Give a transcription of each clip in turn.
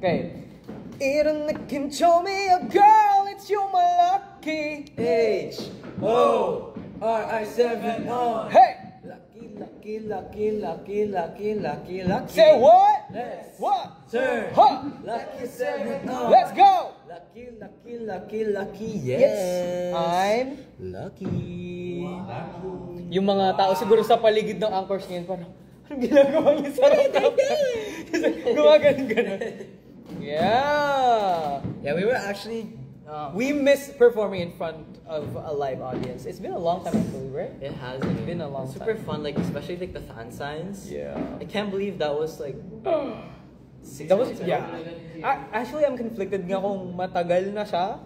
Okay. 이런 느낌 show me a girl, it's you my lucky H-O-R-I-7-O. Hey! Lucky. Say what? Let's What? turn. Huh? Lucky 7-O. Let's go! Lucky. Yes. I'm lucky. yung mga tao siguro sa paligid ng anchors ngayon parang anong ginagawa niyo sa laptop? Gumaganon. Yeah. Yeah, we were actually. We miss performing in front of a live audience. It's been a long time actually, right? It has been a long super time. fun, like especially like the fan signs. Yeah. I can't believe that was like. That was, yeah. Actually, I'm conflicted nga kung matagal na siya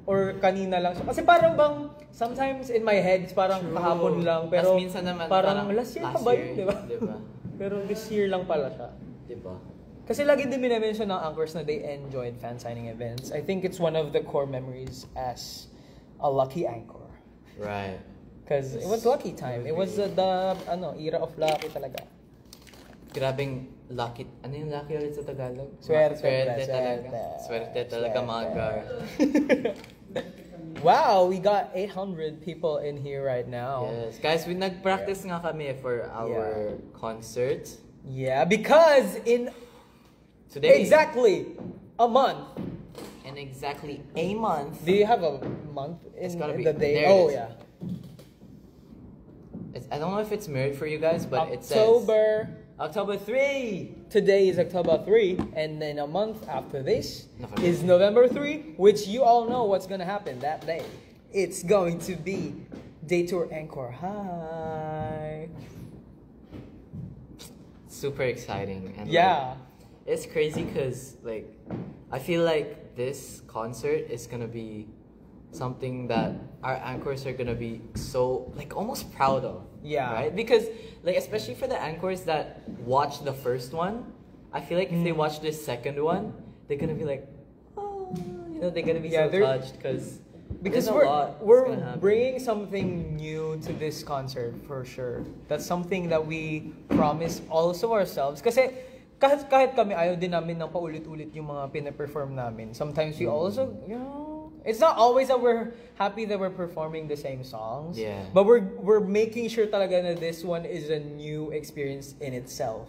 or kanina lang siya. Kasi parang bang, sometimes in my head, it's parang kahapon lang. Pero minsan naman, parang last year pa ba yun, di ba? Diba? Pero this year lang pala siya. Diba? Kasi lagi din minamention ng anchors na they enjoyed fan signing events. I think it's one of the core memories as a lucky anchor. Right. Because it was lucky time. It was the era of lucky talaga. Grabing lucky. Ano yung lucky ulit sa Tagalog? Swerte talaga. Swerte talaga mga gar. Wow, we got 800 people in here right now. Yes. Guys, we nag-practice nga kami for our concert. Yeah, because in Today. exactly a month. In exactly a month. Do you have a month It's in gotta be. the day? There it Oh is. yeah. I don't know if it's mirrored for you guys, but it says October 3. Today is October 3, and then a month after this November. is November 3, which you all know what's gonna happen that day. It's going to be Day Tour Encore High. Super exciting. And Yeah. it's crazy because like I feel like this concert is gonna be something that our anchors are gonna be so like almost proud of. Yeah. Right? Because like especially for the anchors that watched the first one, I feel like if they watch this second one, they're gonna be like, oh, you know, they're gonna be so touched because we're bringing something new to this concert for sure. That's something that we promise also ourselves. Kasi kahit kami ayaw din namin ng paulit-ulit yung mga pina-perform namin. Sometimes we also, you know, it's not always that we're happy that we're performing the same songs. Yeah. But we're making sure talaga na this one is a new experience in itself.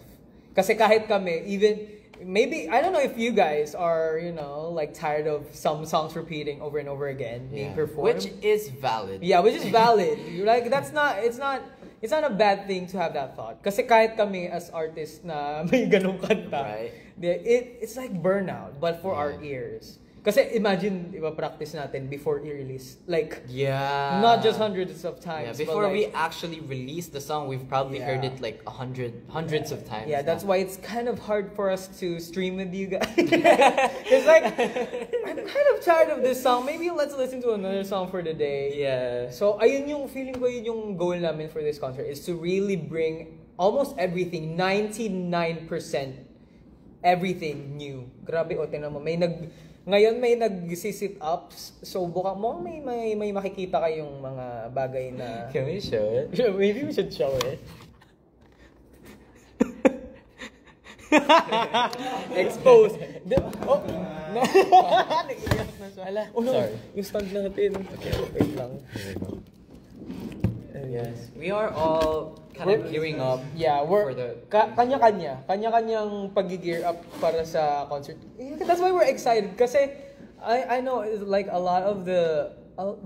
Kasi kahit kami, even maybe I don't know if you guys are, you know, like tired of some songs repeating over and over again being performed. Which is valid. Yeah, which is valid. Like it's not a bad thing to have that thought. Kasi kahit kami as artists na may ganung kanta, Right. It's like burnout, but for our ears. Kasi imagine, practice natin before i-release. Like, not just hundreds of times. Yeah, before but like, we actually release the song, we've probably heard it like hundreds of times. Yeah, that's why it's kind of hard for us to stream with you guys. It's like, I'm kind of tired of this song. Maybe let's listen to another song for the day. Yeah. So, ayun yung feeling ko, yun yung goal namin for this concert is to really bring almost everything, 99% everything new. Grabe, o, tingnan mo, ngayon may nag-sit ups, so buka mo may makikita kayong mga bagay na Can we show it? maybe we should show it. Exposed. Oh. Nag-iyak na siya. Oh, no. Sorry. Yung stand natin. Okay, wait lang. Yes. We are all kind of gearing up. Yeah, we're for the kanya-kanyang pag-gear up para sa concert. That's why we're excited kasi I know like a lot of the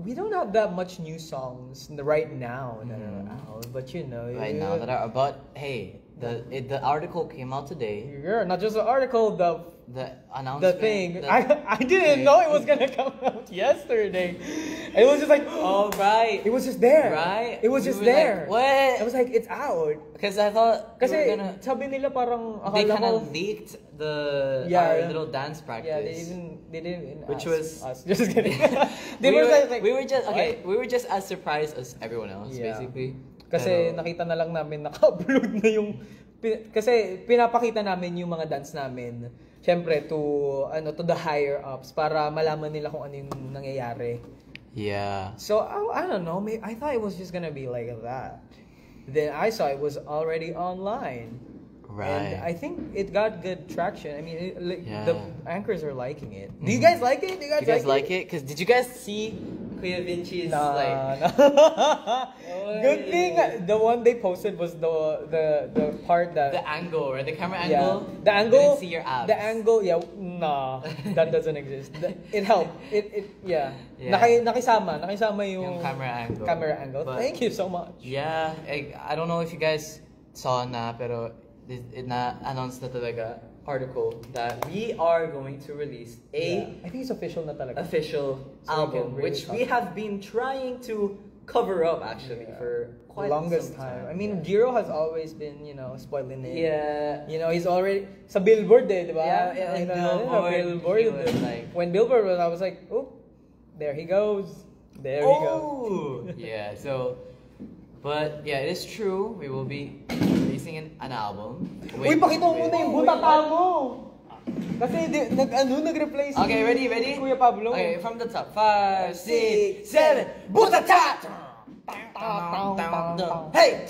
we don't have that much new songs right now that are out, but you know, Right now that are about the article came out today. Yeah, not just the article, The announcement. the thing. the- I didn't know it was gonna come out yesterday. It was just like, Oh right. it was just there. Right? It was We just were there. like, what? I was like, it's out. Because I thought we Kasi were gonna. sabi nila parang They akala kind ko. of leaked Yeah. our little dance practice. Yeah, they didn't Which ask was- us. Just kidding. we were just as surprised as everyone else, Yeah. basically. Kasi Pero- nakita na lang namin naka-upload na yung kasi pinapakita namin yung mga dance namin. Syempre to the higher ups para malaman nila kung ano yung nangyayari. Yeah. So I don't know, I thought it was just gonna be like that. Then I saw it was already online. Right. And I think it got good traction. I mean, Yeah. the anchors are liking it. Do you guys like it? Do You guys like it? Cause did you guys see Kuya Vinci's like? Good thing the one they posted was the part that The angle, right? The camera yeah. angle. The angle. You didn't see your abs. The angle, yeah, nah, that doesn't exist. It helped. Yeah. Yeah. Nakisama yung camera angle. Camera angle. But- Thank you so much. Yeah, I don't know if you guys saw na, pero it na-announce na talaga article that we are going to release Yeah. I think it's official na talaga. official So we album, can really which talk. we have been trying to cover up actually Yeah. for The quite longest some time. time. I mean, Jiro has always been, spoiling it. Yeah. He's already sa Billboard di ba? Yeah, and Billboard, he was like- when Billboard was, I was like, oh, there he goes. There he goes. Oh! Yeah, so, but yeah, it is true. We will be releasing an album. Uy, pakita mo muna yung butata mo! Kasi nag-replace Okay, ready? si Kuya Pablo. Okay, from the top. 5, 6, 7. Butata! Hey!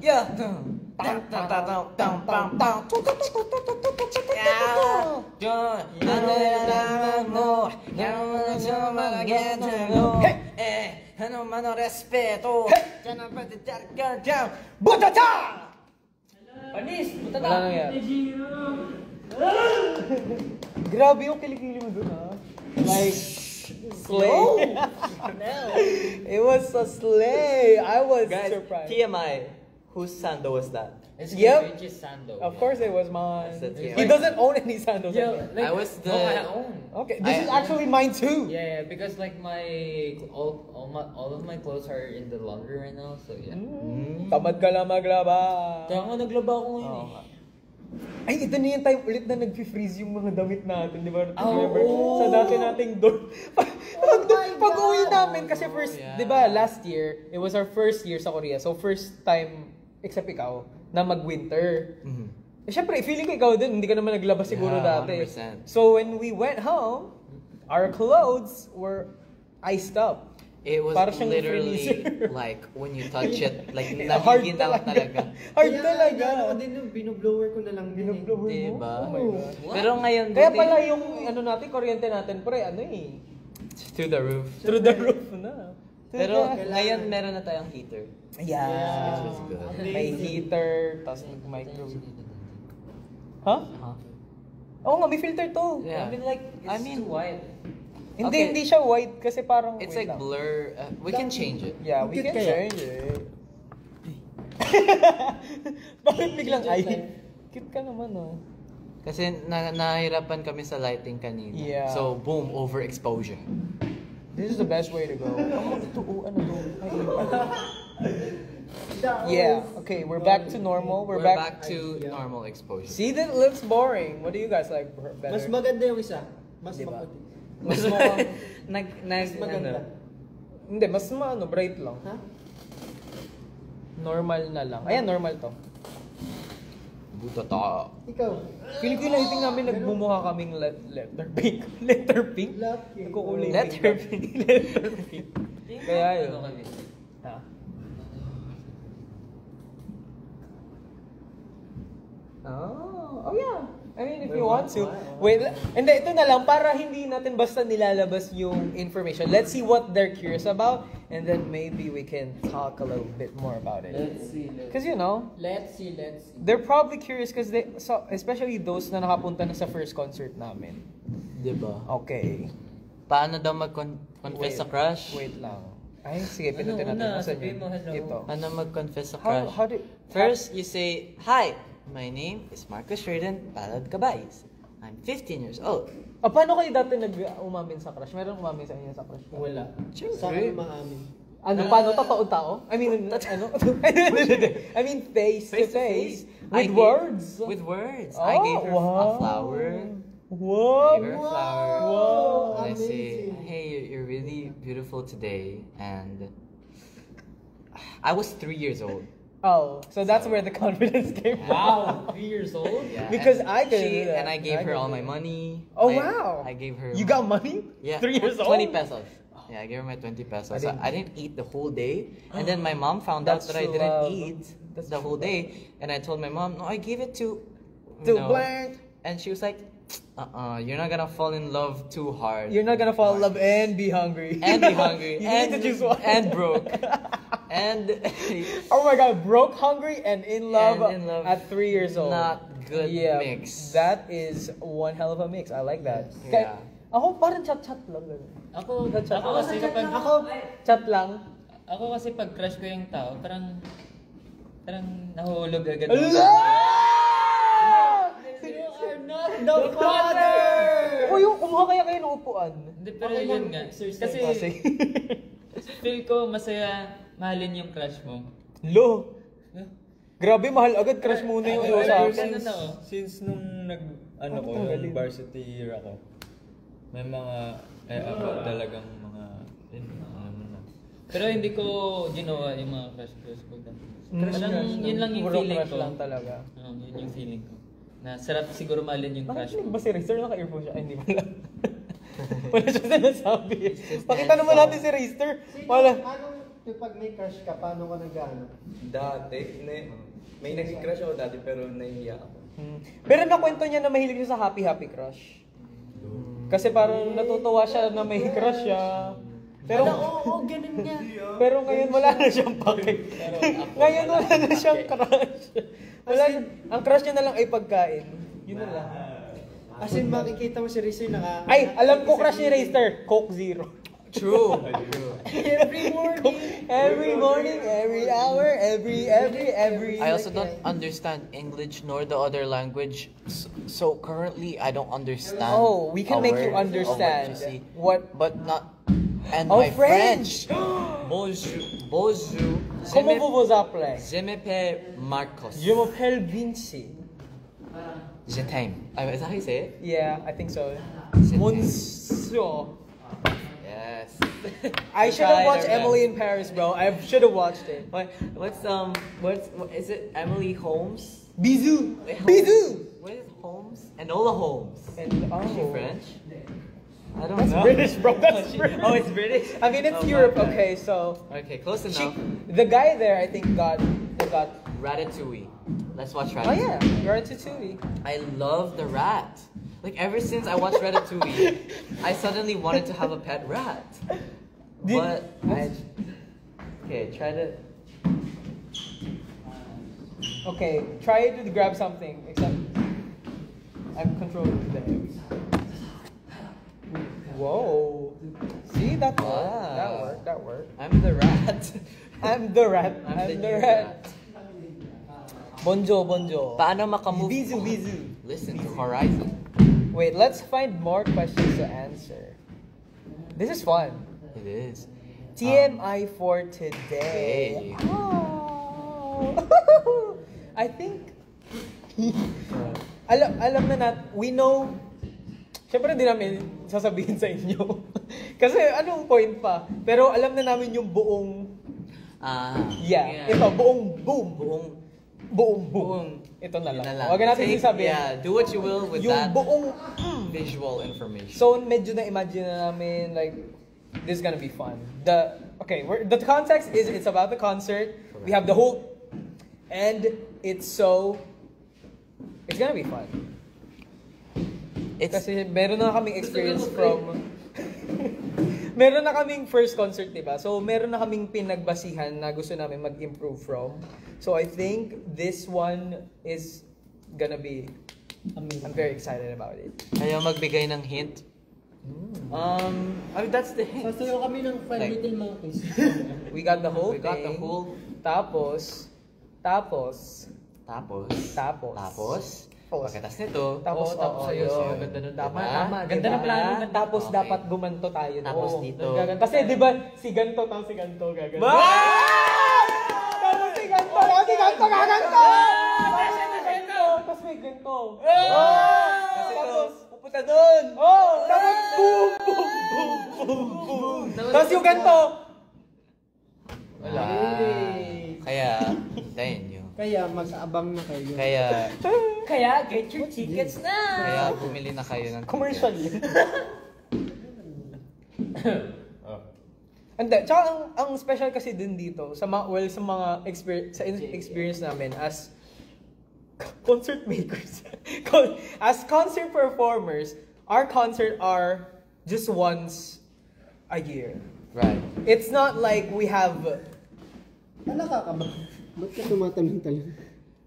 Yeah! Ano man ang respeto. Butata! Panis! Butata! Wala nangyari. Grabe yung kilikili mo dun, ha? Like, slay. It was a slay. I was Guys, surprised. TMI. Whose sando was that? It's Yep. Vince's sando. Of course it was mine. That's it. He doesn't own any sandals. Yeah, like, I was no, I the- own. Okay, this is actually mine too. Yeah, because like all of my clothes are in the laundry right now, so yeah. Tamad ka lang maglaba. Kaya nga naglaba ako ngayon Oo eh. nga. Ay, ito na yung time ulit na nag-freeze yung mga damit natin, di ba? Oh. Remember? Sa dati nating dorm. Pag uwi namin, kasi first, yeah. di ba, last year, it was our first year sa Korea. So, first time, except ikaw, na mag-winter. Eh, syempre, feeling ko ikaw din, hindi ka naman naglabas siguro Yeah, dati. 100%. So, when we went home, our clothes were iced up. It was Para siyang literally freezer. like when you touch it, like Hard nagiginaw talaga. Hard Kaya talaga. Ako din yung binoblower ko na lang din. Binoblower mo? Diba? Oh my God. Pero ngayon, Kaya buti- pala yung natin, kuryente natin, pre, to the roof. through the roof na. Pero Through the- ngayon meron na tayong heater. Yeah. Which was good. May heater, tapos nag-microwave. Huh? Huh? Oo nga, may filter to. Yeah. I mean, too white. Hindi, Okay. hindi siya white kasi parang... It's wait like lang. blur. We can change it. Yeah, we Cute can kaya? change it. Bakit biglang ay? Cute ka naman, oh. Kasi nahirapan kami sa lighting kanina. Yeah. So, boom, overexposure. This is the best way to go. Ano to? Ay, pala. Yeah, okay, we're back to normal. We're back. to normal exposure. See, that looks boring. What do you guys like better? Mas maganda yung isa. Mas Diba? maputi. Mas mukhang... Mas maganda. Hindi, mas bright lang. Ha? Normal na lang. Ayan, normal to. Butata. Ikaw. Feeling ko yung lighting namin nagbumuha kaming letter pink. Letter pink? Lucky. Nagkukulay Letter pink. Letter pink. Kaya yun. Ano kami? Ha? Oh yeah. I mean, if you want to. Wait, hindi, ito na lang, para hindi natin basta nilalabas yung information. Let's see what they're curious about, and then maybe we can talk a little bit more about it. Let's see. Because, Let's see. they're probably curious because especially those na nakapunta na sa first concert namin. Diba? Okay. Paano daw mag-confess sa crush? Wait lang. Ay, sige, pinutin natin. Nasaan sabihin yun? mo, hello. Ito. Paano mag-confess sa How, crush? how do... First, you say, "Hi, my name is Marcus Sheridan Palad Cabayes. I'm 15 years old." paano kayo dati nag-umamin sa crush? Meron umamin sa inyo sa crush? Wala. Siyempre. Sa akin maamin. Ano, paano? Totoong tao? I mean, ano? I mean, face to face. With words. With words. Oh, I gave her a flower. Wow. Gave her a flower. Wow. And I say, Amazing. "Hey, you're really beautiful today." And I was 3 years old. Oh, so that's where the confidence came from. Wow, 3 years old? Yeah, Because and I couldn't do that. And I gave I her all couldn't my do that. money. Oh, wow. I gave her. You got money? Yeah. 3 years old? 20 pesos. Yeah, I gave her my 20 pesos. I didn't I didn't eat the whole day. And then my mom found out That's that I so didn't love. eat. the whole day. And I told my mom, no, I gave it to blank. And she was like, you're not gonna fall in love too hard. You're not gonna fall in love and be hungry. And be hungry. You and need to choose one. And broke. And oh my god, broke, hungry, and in love, at 3 years old. Not good mix. That is one hell of a mix. I like that. Yeah. Ako parang chat-chat lang. Ako kasi kapag... Chat lang. Ako kasi pag crush ko yung tao, parang nahulog agad. You are not the father! O yung kumuha kaya kayo ng upuan. Hindi, pero yun nga. Kasi feel ko masaya mahalin yung crush mo. Lo! Grabe, mahal agad. Crush muna yung sa akin. Since nung varsity year ako, may mga talagang mga pero hindi ko ginawa yung mga crush ko. Parang yun lang yung Puro feeling crush ko. lang talaga. Yun yung feeling ko. Na sarap siguro mahalin yung crush Bakit mo. ba si Razer naka-earphone siya? Ay, hindi pala. Wala siya sinasabi. Pakita naman natin si Razer. Wala. Anong pag may crush ka, paano ka nag-ano? Dati, may nag-crush ako dati pero nahihiya ako. Pero nakwento niya na mahilig siya sa happy crush. Kasi parang natutuwa siya na may crush siya. Pero ganun niya. Pero ngayon wala na siyang pake. Ngayon wala na siyang crush. Ang crush niya na lang ay pagkain. Yun na lang. As in, makikita mo si Rizzy Ay, alam ko crush ni Razer. Coke Zero. True. Every morning, every hour, every. I also don't understand English nor the other language. So currently, I don't understand. Oh, we can make you a word understand. you see. What? But not. And Oh, my French! Bonjour. Bonjour. Comment vous vous appelez? Je m'appelle Marcos. Je m'appelle Vinci. Je t'aime. Is that how you say it? Yeah, I think so. Je t'aime. Monsieur. Yes. I should have Tried watched our Emily best. in Paris, bro. I should have watched it. What is it? Emily Holmes? Bisous. Wait, Holmes. Bisous. What is Holmes? Enola Holmes. And Is she French? I don't That's know. British, bro. That's British. Oh, it's British. I mean, it's Oh, my Europe. bad. Okay, so Okay, close enough. the guy there, I think, got. Ratatouille. Let's watch Oh Ratatouille. yeah, Ratatouille. I love the rat. Like ever since I watched Ratatouille, I suddenly wanted to have a pet rat. Okay, try to. Okay, try to grab something. Except I'm controlling the eggs. Whoa! See that worked. Wow. That worked. I'm the rat. I'm the rat. I'm the the new rat. Bonjo. Paano makamove? Bizu. Listen to Horizon. Wait, let's find more questions to answer. This is fun. It is. TMI for today. Hey. Oh. I think alam na natin, we know. Siyempre hindi namin sasabihin sa inyo. Kasi anong point pa? Pero alam na namin yung buong ito buong boom. Ito na lang. Huwag natin sabihin. Yeah, do what you will with Yung that buong visual information. So medyo na-imagine na namin like this is gonna be fun. The context is it's about the concert. We have the whole and it's gonna be fun. Kasi meron na kaming experience from meron na kaming first concert, diba? So meron na kaming pinagbasihan na gusto namin mag-improve from. So I think this one is gonna be amazing. I'm very excited about it. Ayaw magbigay ng hint. I mean, that's the hint. Sasayaw kami ng Five Like- Little Monkeys. We got the whole We thing. got the whole. Tapos. Tapos. Pagkatas nito. Tapos, tapos yun. ayun. Ganda nun, Tama, diba? tama. Ganda Diba? ng plano. Tapos Okay. dapat gumanto tayo. Tapos Oo. dito. Kasi di ba si ganto tapos si ganto gaganto. Tapos si ganto gaganto. Tapos may ganto. Kasi Tapos pupunta doon. Tapos boom. Tapos yung ganto. Wala. Kaya, hintayin nyo. Kaya mag-aabang na kayo. Kaya, get your tickets na! kaya bumili na kayo ng Commercial yun. Hindi, tsaka ang special kasi din dito sa mga experience namin as concert makers, as concert performers, our concert are just once a year. Right. It's not like we have Alaka ka ba? Ba't ka tumatalon-talon?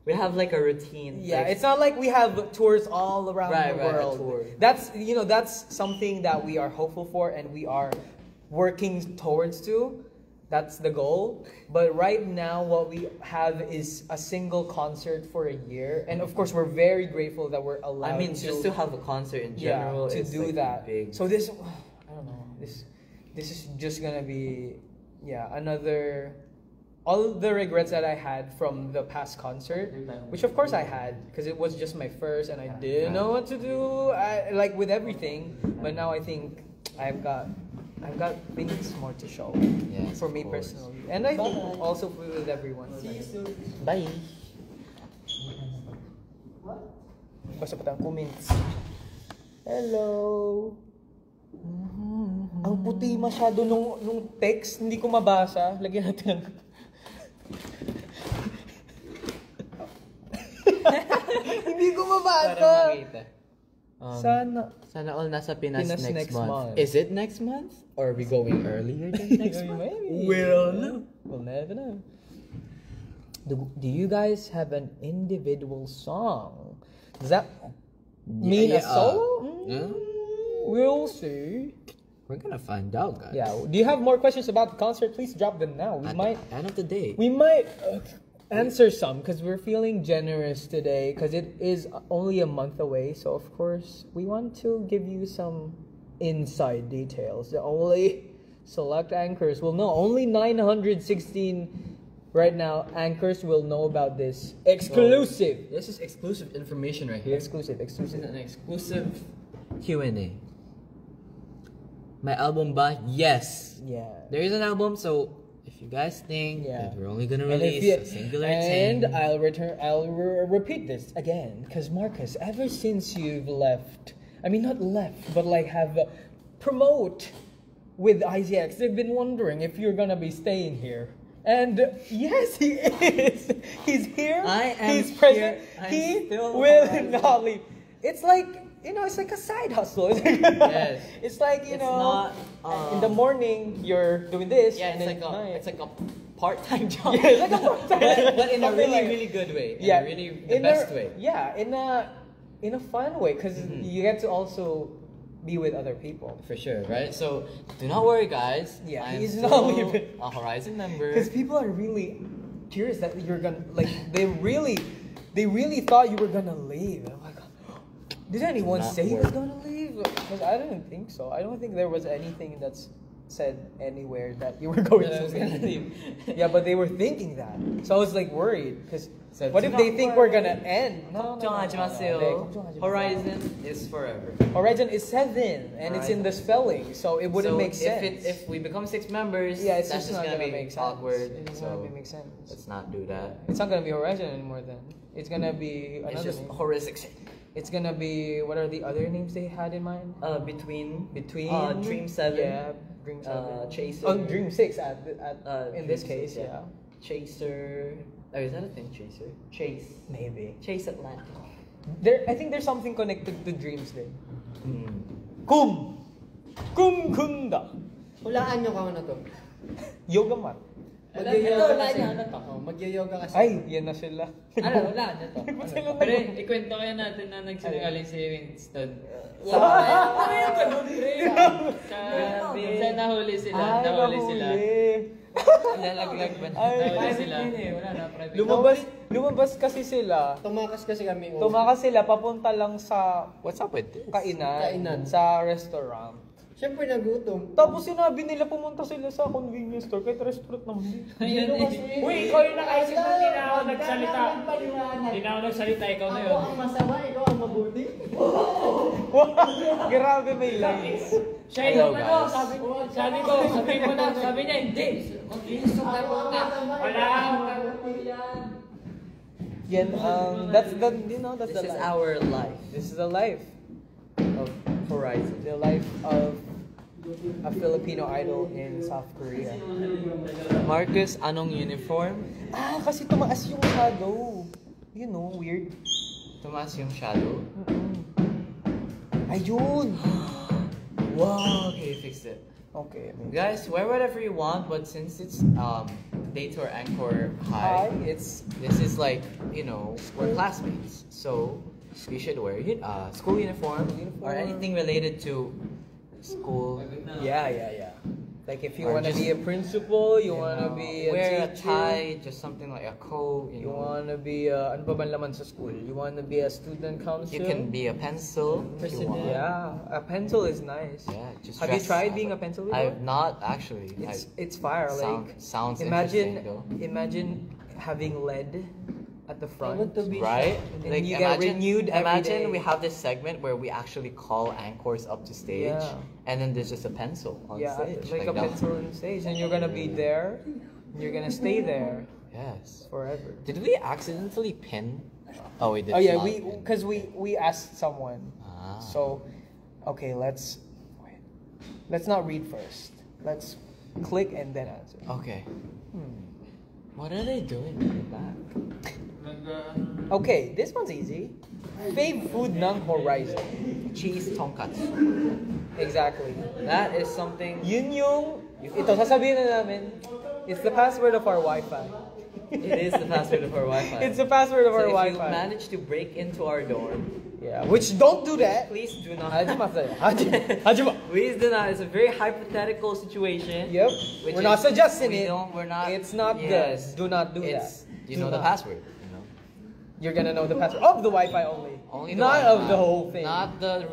We have like a routine. Yeah, like, it's not like we have tours all around Right, the right, a world. tour. That's that's something that we are hopeful for and we are working towards to. That's the goal. But right now what we have is a single concert for a year. And of course we're very grateful that we're allowed I mean, just to have a concert in general to is do like that. big. So this I don't know. This is just gonna be another all the regrets that I had from the past concert, which of course I had because it was just my first and I didn't know what to do, like with everything. But now I think I've got things more to show Yes, for of me course. personally, and I think also with everyone. Bye. Basta pa tayong comments. Hello. Ang puti masyado nung text, hindi ko mabasa. Lagyan natin ng hindi ko mabasa. Para makita. Sana all nasa Pinas, Pinas next next month. month. Is it next month? Or are we going earlier than next month? Maybe. We'll know. We'll never know. Do you guys have an individual song? Does that mean a solo? Yeah. We'll see. We're gonna find out, guys. Yeah. Do you have more questions about the concert? Please drop them now. At the end of the day. We might answer some because we're feeling generous today because it is only a month away. So of course we want to give you some inside details that only select anchors will know. Only 916 right now anchors will know about this. Exclusive. This is exclusive information right here. Exclusive. This is an exclusive. Q&A. My album ba? Yes. Yeah. There is an album, so if you guys think that we're only gonna And if release you- a singular and thing, I'll repeat this again because Marcus, ever since you've left, I mean not left, but like have promote with IZX, they've been wondering if you're gonna be staying here. And yes, he is. He's here. I am He's present. here. I'm He still will Horizon. not leave. It's like it's like a side hustle. Yes. It's like It's not, in the morning you're doing this. yeah, and then at night- it's like a part-time job. Yeah, it's like a part-time. but in a Something really, like- really good way. In yeah, a really the best way. Yeah, in a fun way because you get to also be with other people. For sure, right? So do not worry, guys. Yeah, I'm he's still not leaving. a Horizon member. Because people are really curious that you're gonna they really thought you were gonna leave. I'm like, did anyone not say you were worry. gonna leave? Because I didn't think so. I don't think there was anything that's said anywhere that you were going That I to was gonna leave. leave. Yeah, but they were thinking that. So I was like worried because So what do if they not think worry. we're gonna end? Horizon is forever. Horizon is 7 and it's in the spelling, so it wouldn't So make sense. If we become 6 members, yeah, it's that's just not gonna gonna be make sense. awkward. It's So not gonna make sense. let's not do that. It's not gonna be Horizon anymore then. It's gonna be It's another just name. horrific. It's gonna be what are the other names they had in mind? Between Dream 7. Yeah, Dream 7. Chaser. Oh, Dream 6 in this Dream case, 6, yeah. Chaser. Oh, is that a thing? Chaser. Chase. Maybe. Chase Atlantic. I think there's something connected to dreams then. Hmm. Kunda. Hulaan nyo kung ano to. Yoga mat. Magyo-yoga kasi. Magyo-yoga kasi. Ay, yan na sila. Wala na to. Ba't sila Pero nag- ikwento kaya natin na nagsinungaling si Winston. Ano yung ganun, Sa nahuli sila. Nahuli sila. Lalaglag ba? Ay, Nahuli sila. Wala na, private. Lumabas kasi sila. Tumakas kasi kami. Tumakas sila papunta lang sa What's up with this? kainan sa restaurant. Siyempre nagutom. Tapos sinabi nila pumunta sila sa convenience store kahit restaurant naman din. Ayun eh. Uy, ikaw yung nakaisip na hindi na ako nagsalita. Hindi na ako nagsalita, ikaw na yun. Ako ang masama, ikaw ang mabuti. Grabe may lines. Siya Hello, yung ano, guys. sabi ko, sabi mo na, sabi niya, hindi. Wala. Yan, that's the, that's This the is life. our life This is the life. of Horizon. The life of a Filipino idol in South Korea. Marcus, anong uniform? Ah, kasi tumaas yung shadow. You know, weird. Tumaas yung shadow. Ayun! Wow, okay, fixed it. Okay. Guys, wear whatever you want, but since it's Date or Anchor High, this is like, you know, we're classmates. So you should wear school uniform or anything related to school. Yeah. Like if you Or want to just, be a principal, you want to be a wear a teacher, tie, just something like a coat. you want to be ano pa bang laman sa school? You want to be a student council? You can be a pencil. If you want. Yeah, a pencil is nice. Yeah, just Have you dress- tried being a pencil before? I've not actually. It's fire. Sounds imagine interesting though. imagine having lead at the front. Right? And Like you get renewed every imagine day. we have this segment where we actually call anchors up to stage, Yeah. and then there's just a pencil on Yeah, stage. like a that. pencil on stage, and you're gonna be there. And you're gonna stay there Yes. forever. Did we accidentally pin? Oh, we did. Oh yeah, not we pin. because we asked someone. Ah. So, okay, let's not read first. Let's click and then answer. Okay. What are they doing in the back? Okay, this one's easy. Fave food ng Horizon. Cheese tonkatsu. Exactly. That is something. Yun yung, ito sasabihin na namin, it's the password of our Wi-Fi. It is the password of our Wi-Fi. It's the password of So our if you Wi-Fi. manage to break into our dorm, Yeah, which don't do that. please do not. Hajima sa'yo. Hajima. Please do not. It's a very hypothetical situation. Yep. Which We're not is- suggesting we it. We're not. It's not yes. good. Do not do It's, that. You Do know the not. password. You know. You're gonna know the password of the Wi-Fi only. Only the not Wi-Fi. of the whole thing. Not the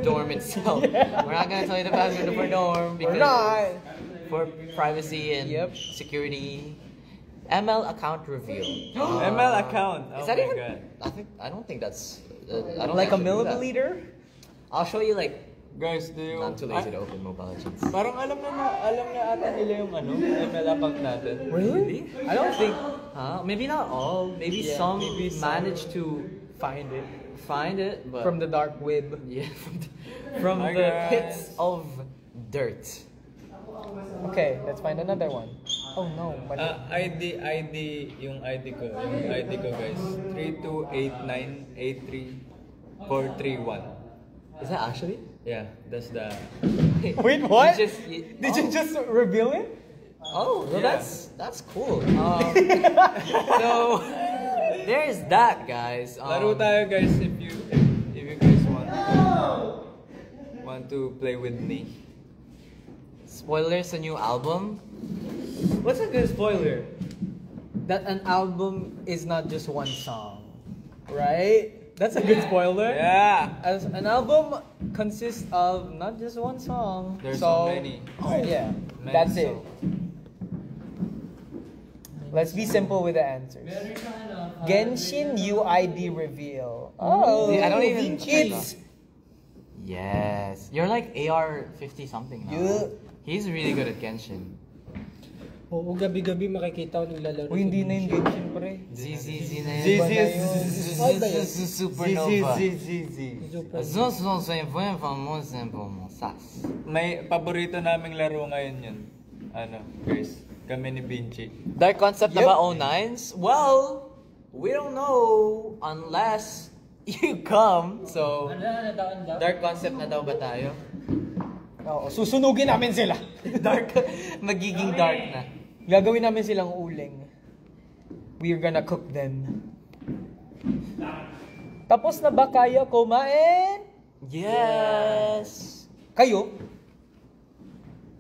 dorm itself. We're not gonna tell you the password of our dorm because We're not. for privacy and Yep. security. ML account reveal. ML account. Is Oh that my even? God. I don't think that's. I don't Like a think I should do that. milliliter? I'll show you like. Guys, do you... Not too lazy to open Mobile Legends. Parang alam na ata nila yung ML account natin. Really? I don't think. Maybe not all. Maybe Yeah, some maybe some. managed to Find it find it, but from the dark web. yeah, from Hi, the guys. pits of dirt. Okay, let's find another one. Oh no. ID, yung ID ko guys. 328983431. Is that actually? Yeah, that's the... Wait, what? You just, Did you just reveal it? Oh, well, Yeah. that's cool. So there's that, guys. Laro tayo guys if you guys want to play with me. Spoilers, a new album. What's a good spoiler? That an album is not just one song, right? That's a good spoiler. Yeah. As an album consists of not just one song. There's so many. Yeah, Many that's it. songs. Let's be simple with the answers. Genshin UID reveal. Oh, I don't even- It's Yes, you're like AR 50 something now. Yeah. He's really good at Genshin. Oo, gabi-gabi makikita ko naglalaro. Uy, hindi na yung Genshin, pre. ZZZ na ZZ. yun. Ay, ba yun? Supernova. Super. May paborito naming laro ngayon yun. Ano, guys? Kami ni Vinci. Dark Concept na Yep. ba 09s? Well, we don't know unless you come. So, Dark Concept na daw ba tayo? Oo, susunugin namin sila. Dark, magiging dark na. Gagawin namin silang uling. We're gonna cook them. Tapos na ba kaya kumain? Yes! Kayo?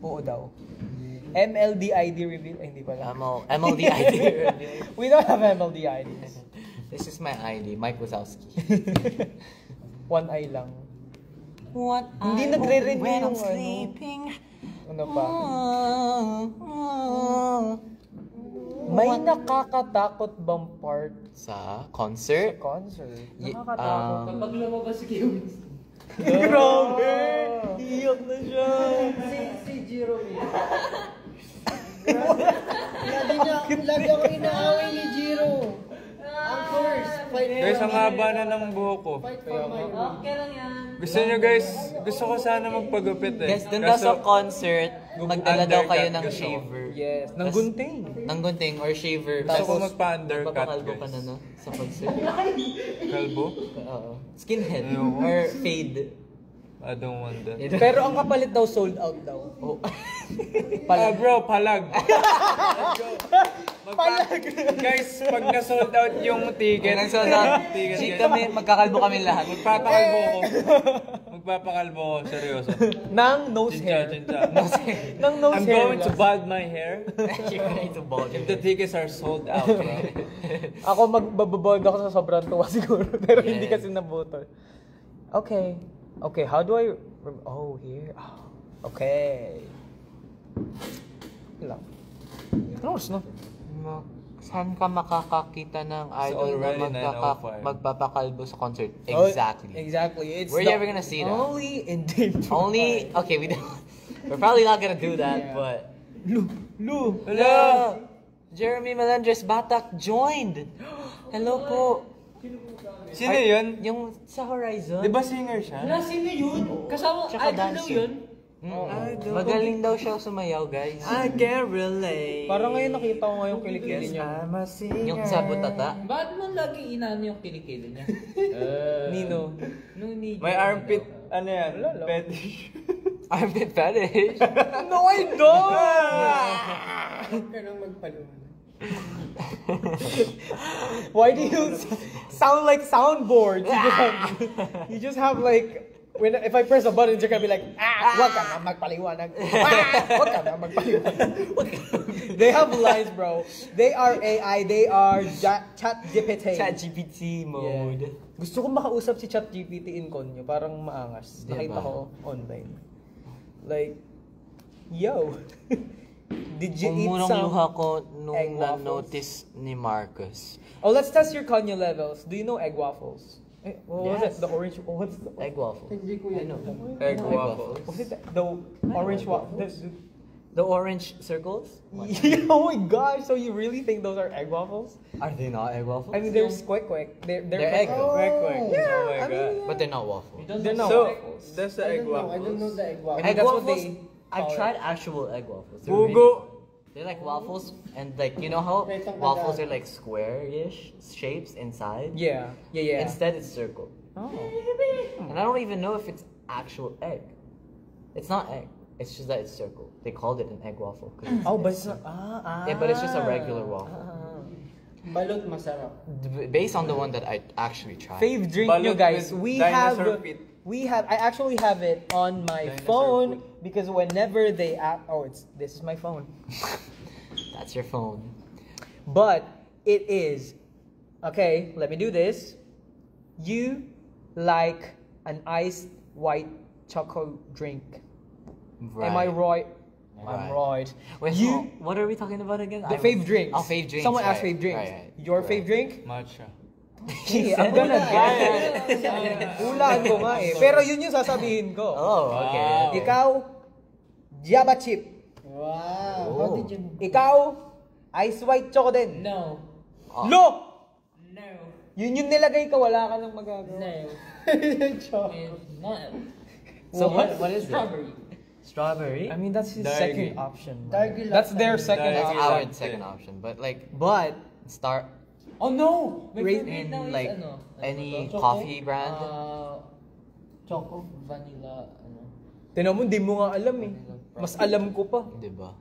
Oo daw. MLD ID reveal. Ay, hindi pala. MLD ID. We don't have MLD IDs. This is my ID, Mike Wazowski. One eye lang. What Hindi I nagre-renew when I'm yung ano. sleeping. Ano pa? May nakakatakot bang part Sa sa concert? concert? Ye- Nakakatakot. Kapag lumabas si Kiyos. Grabe! Iyak na siya! Si Jiro lagi ako inaaway ni Jiro. Ang first, fight Guys, ang haba na ng buhok ko. Okay lang yan. Gusto nyo guys, gusto ko sana magpagupit eh. Guys, dun daw sa Kaso, concert, magdala daw kayo ng Undercut gusto ko. shaver. Yes, ng gunting. Ng gunting or shaver. Gusto ko Tapos, magpa-undercut magpapakalbo ka guys. na, no? Sa concert. Kalbo? Oo. Skinhead. Ayoko. Or fade. I don't want that. Pero ang kapalit daw sold out daw. Oh. Bro, palag. Palag. Guys, pag na-sold out yung ticket, Ganun sa ticket, kami, magkakalbo kami lahat. magpapakalbo ko. Magpapakalbo ko, seryoso. Nang nose Chincha, hair. chincha. Nang nose I'm hair. going to guys. bald my hair You're going to bald if the tickets are sold out, bro. Ako magbabald ako sa sobrang tuwa siguro. Pero hindi Yes. kasi nabuto. Okay. Okay, how do I... Oh, here. Oh, okay. Lang. Close, no? Saan ka makakakita ng idol na already 9:05. magpapakalbo sa concert? Oh, Exactly. exactly. It's Where are you the ever gonna see that? Only in Dayton. Only, okay, we're probably not gonna do that, but... Lu. Hello! Jeremy Melendres Batak joined! Hello po! Sino yun? Yung sa Horizon? Di ba singer siya? Sino yun? Kasama, Tsaka idol daw dancer. yun. Magaling daw siya sumayaw, guys. I can relate. Parang ngayon nakita ko nga yung kilikili niya. I'm a singer. Yung sa butata. Bakit mo lagi inaano yung kilikili niya? Nino. Nung ni May armpit, ano yan? Wala lang. Fetish. Armpit fetish. No, I don't! Huwag ka nang magpaluhan. Why do you sound like soundboards? You just have like... if I press a button, you're gonna be like, wag ka na magpaliwanag. Wag ka na magpaliwanag. They have lines, bro. They are AI. They are ChatGPT. ChatGPT mode. Gusto ko makausap si ChatGPT in Konyo. Parang maangas. Diba? Nakita ko online. Like, yo. Did you eat Umurong some luha ko egg nung waffles? na-notice ni Marcus. Oh, let's test your Konyo levels. Do you know egg waffles? What was Yes. it? The orange... what's the... Egg waffle. Hindi ko yan. Egg waffles. Was it the orange waffle? The orange circles? Oh my gosh, so you really think those are egg waffles? Are they not egg waffles? I mean, they're squick. They're They're egg quick. though. Quick, quick. Yeah, Oh my I god. mean, But they're not waffles. They're not So, waffles. that's the I egg don't know. I don't know waffles. the egg I waffle. mean, that's what they I've call it. tried actual egg waffles. They're Hugo. They're like waffles, and like you know how Wait, ang waffles ganda. are like square-ish shapes inside. Yeah. Instead, it's circle. Oh. And I don't even know if it's actual egg. It's not egg. It's just that it's circle. They called it an egg waffle. 'cause Oh, but it's not. yeah, but it's just a regular waffle. Balot masarap. Based on the one that I actually tried. Fave drink Balot nyo guys. with We dinosaur have. feet. We have. I actually have it on my Dinosaur phone food. because whenever they this is my phone. That's your phone. But it is. Okay, let me do this. You like an iced white chocolate drink. Am I right? I'm right. Wait, You- what are we talking about again? The fave drinks. Oh, fave drinks. Someone asked right, fave drinks. right, right. Your Right. fave drink? Matcha. Hey, I'm gonna get it. Hulaan ko nga eh. Pero yun yung sasabihin ko. Oh, okay. Wow. okay. Ikaw, Java chip. Wow. Oh. How did you... Ikaw, ice white choco din. No. Oh. No! No. Yun yung nilagay ka, wala ka nang magagawa. No. Choco. It's not. So what is it? Strawberry. Strawberry? I mean, that's his Dargi. second option. Dargi That's latte. their second Dargi That's option. our latte. second option. But like But, start Oh no! My Rate favorite in now is like ano? any Choco? coffee brand. Choco. Vanilla, ano? tinan mo, di mo nga alam eh. Mas alam ko pa. Diba?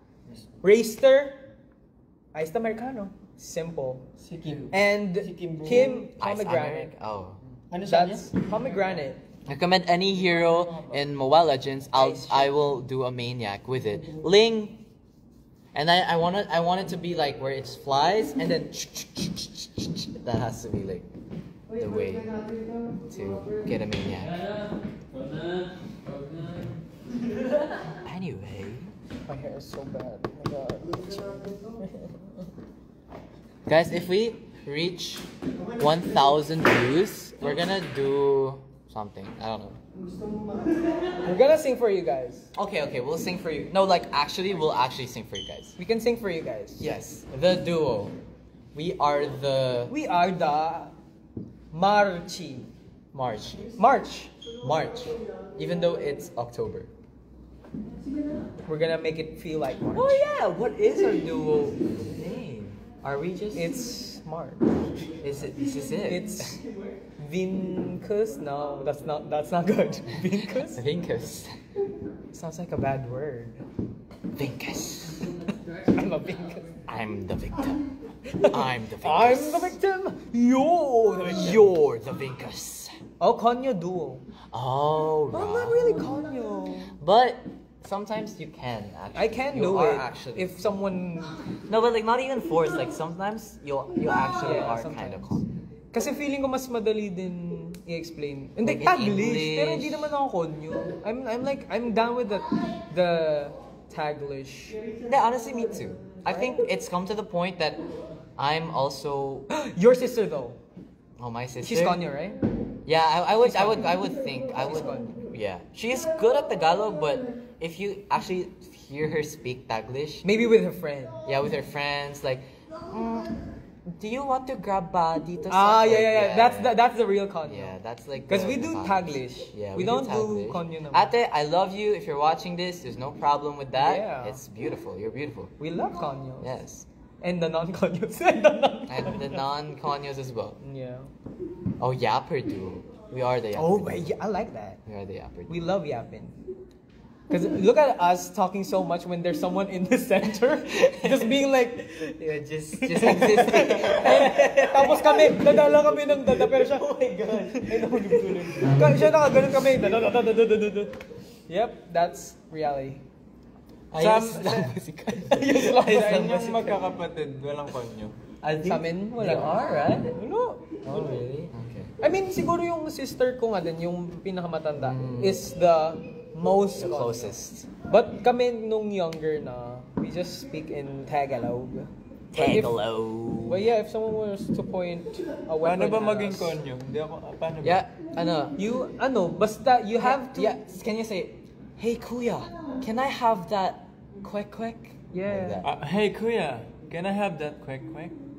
Raster, iced americano. Simple. Si Kim. And Si Kim Boo. Kim Ice pomegranate. Americ? Oh. Ano siya niya? That's pomegranate. Recommend any hero in Mobile Legends. I will do a maniac with it. Ling. And I want it to be like where it flies and then that has to be like the way to get a maniac. Anyway, My hair is so bad. Oh my God. guys, if we reach 1,000 views, we're gonna do something. I don't know. We're gonna sing for you guys. Okay, we'll sing for you. No, like we'll actually sing for you guys. We can sing for you guys. Yes, the duo. We are the We are the Marchi. March. March. March. Even though it's October. We're gonna make it feel like March. Oh yeah, what is our duo name? Are we just... It's March. Is this it? It's Vincus. No, that's not good. Vincus? Vincus. Sounds like a bad word. Vincus. I'm a Vincus. I'm the victim. I'm the Vincus. I'm the victim. You're the victim. You're the Vincus. Oh, Konyo duo. Oh, Well, right. not really Konyo. But sometimes you can actually. I can You do are it actually. if someone. No, but like not even forced. Like sometimes you actually Yeah, are sometimes. kind of con. Kasi feeling ko mas madali din i-explain. Hindi, Like in Taglish. English. Pero hindi naman ako Konyo. I'm down with the Taglish. Yeah, honestly, me too. I think it's come to the point that I'm also. Your sister though. Oh, my sister. She's Konyo, right? Yeah, I would think I She's would. Konyo. Yeah, she's good at Tagalog, but if you actually hear her speak Taglish, Maybe with her friend. yeah, with her friends, like, do you want to grab dito Ah, sa... yeah. Like, That's the real Konyo. Yeah, that's like... Because the- we the do vibes. Taglish. Yeah, we don't do Taglish. Konyo naman. Ate, I love you. If you're watching this, there's no problem with that. Yeah. It's beautiful. You're beautiful. We love Konyo. Yes. And the non-Konyos. And the non-Konyos as well. Yeah. Oh, Yapper duo. We are the Yapper Oh, duo. but yeah, I like that. We are the Yapper duo. We love yapping. Because look at us talking so much when there's someone in the center just being like, Yeah, just existing. tapos kami, dadala kami ng dada, pero siya, oh my God. Ay, nahulog-tulog. Siya nakaganon kami, dada. Yep, that's reality. Ayos Sam- lang ba si Kyle? Sa inyong magkakapatid, walang konyo. Sa amin, wala. They are, right? Wala. Oh, really? Okay. I mean, siguro yung sister ko nga din, yung pinakamatanda, is the most The closest. But kami nung younger na, we just speak in Tagalog. But if- Tagalog. But yeah, if someone was to point a Paano weapon ba at maging us, konyo? Hindi ako, paano ba? Yeah, ano? basta you have to, Yeah, can you say, hey kuya, can I have that quick? Yeah. Like that. Hey kuya, can I have that quick?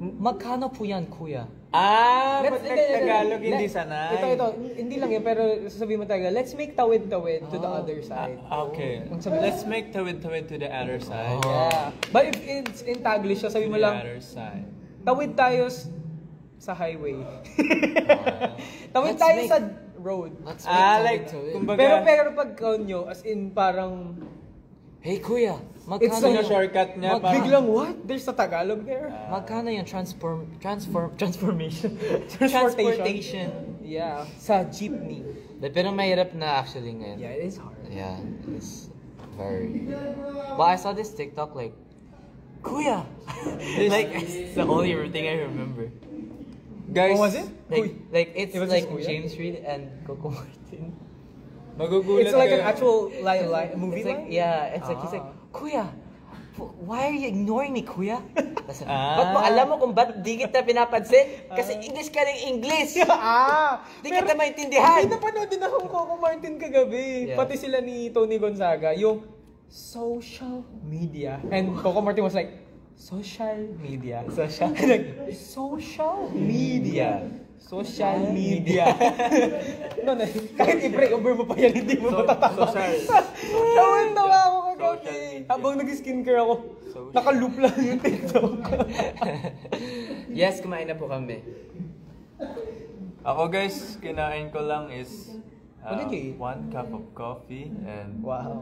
Magkano po yan, kuya? Ba't hindi, Tagalog hindi. hindi sanay? Ito, hindi lang yun, pero sasabihin mo talaga, let's make tawid-tawid to the other side. Okay, Ang sabi- let's make tawid-tawid to the other side. Oh. Yeah. But if it's in Taglish, sasabihin mo To the lang, other side. tawid tayo sa highway. Tawid Let's tayo make- sa road. Let's Like, to it. kumbaga, Pero pag konyo, as in parang, Hey kuya, It's magkano like- yung shortcut niya, parang, biglang what? There's a Tagalog there? Magkano yung transformation? Transportation. Yeah, sa jeepney. Pero mahirap na actually ngayon. Yeah, it is hard. Yeah, it's very... But I saw this TikTok like, Kuya! Like, it's the only thing I remember. guys, What was it? Like it's It was like just Kuya? James Reid and Coco Martin. magugulat It's like an kayo. actual movie It's like, line? yeah, it's like, he's like, Ah. Kuya, why are you ignoring me, Kuya? Tapos, Ah. ba't mo alam mo kung ba't di kita pinapansin? Kasi English ka ng English! Di Pero- kita maintindihan! Hindi napanood din ako Coco Martin kagabi. Yeah. Pati sila ni Tony Gonzaga. Yung social media. And Coco Martin was like, social media. Like, social media. Social media. No, kahit i-break over mo pa yan, hindi mo matatawa. Tawan-tawa ako kagabi. Habang nag-skincare ako, naka-loop lang yung TikTok. Yes, kumain na po kami. Ako guys, kinain ko lang is What did you eat? 1 cup of coffee and Wow.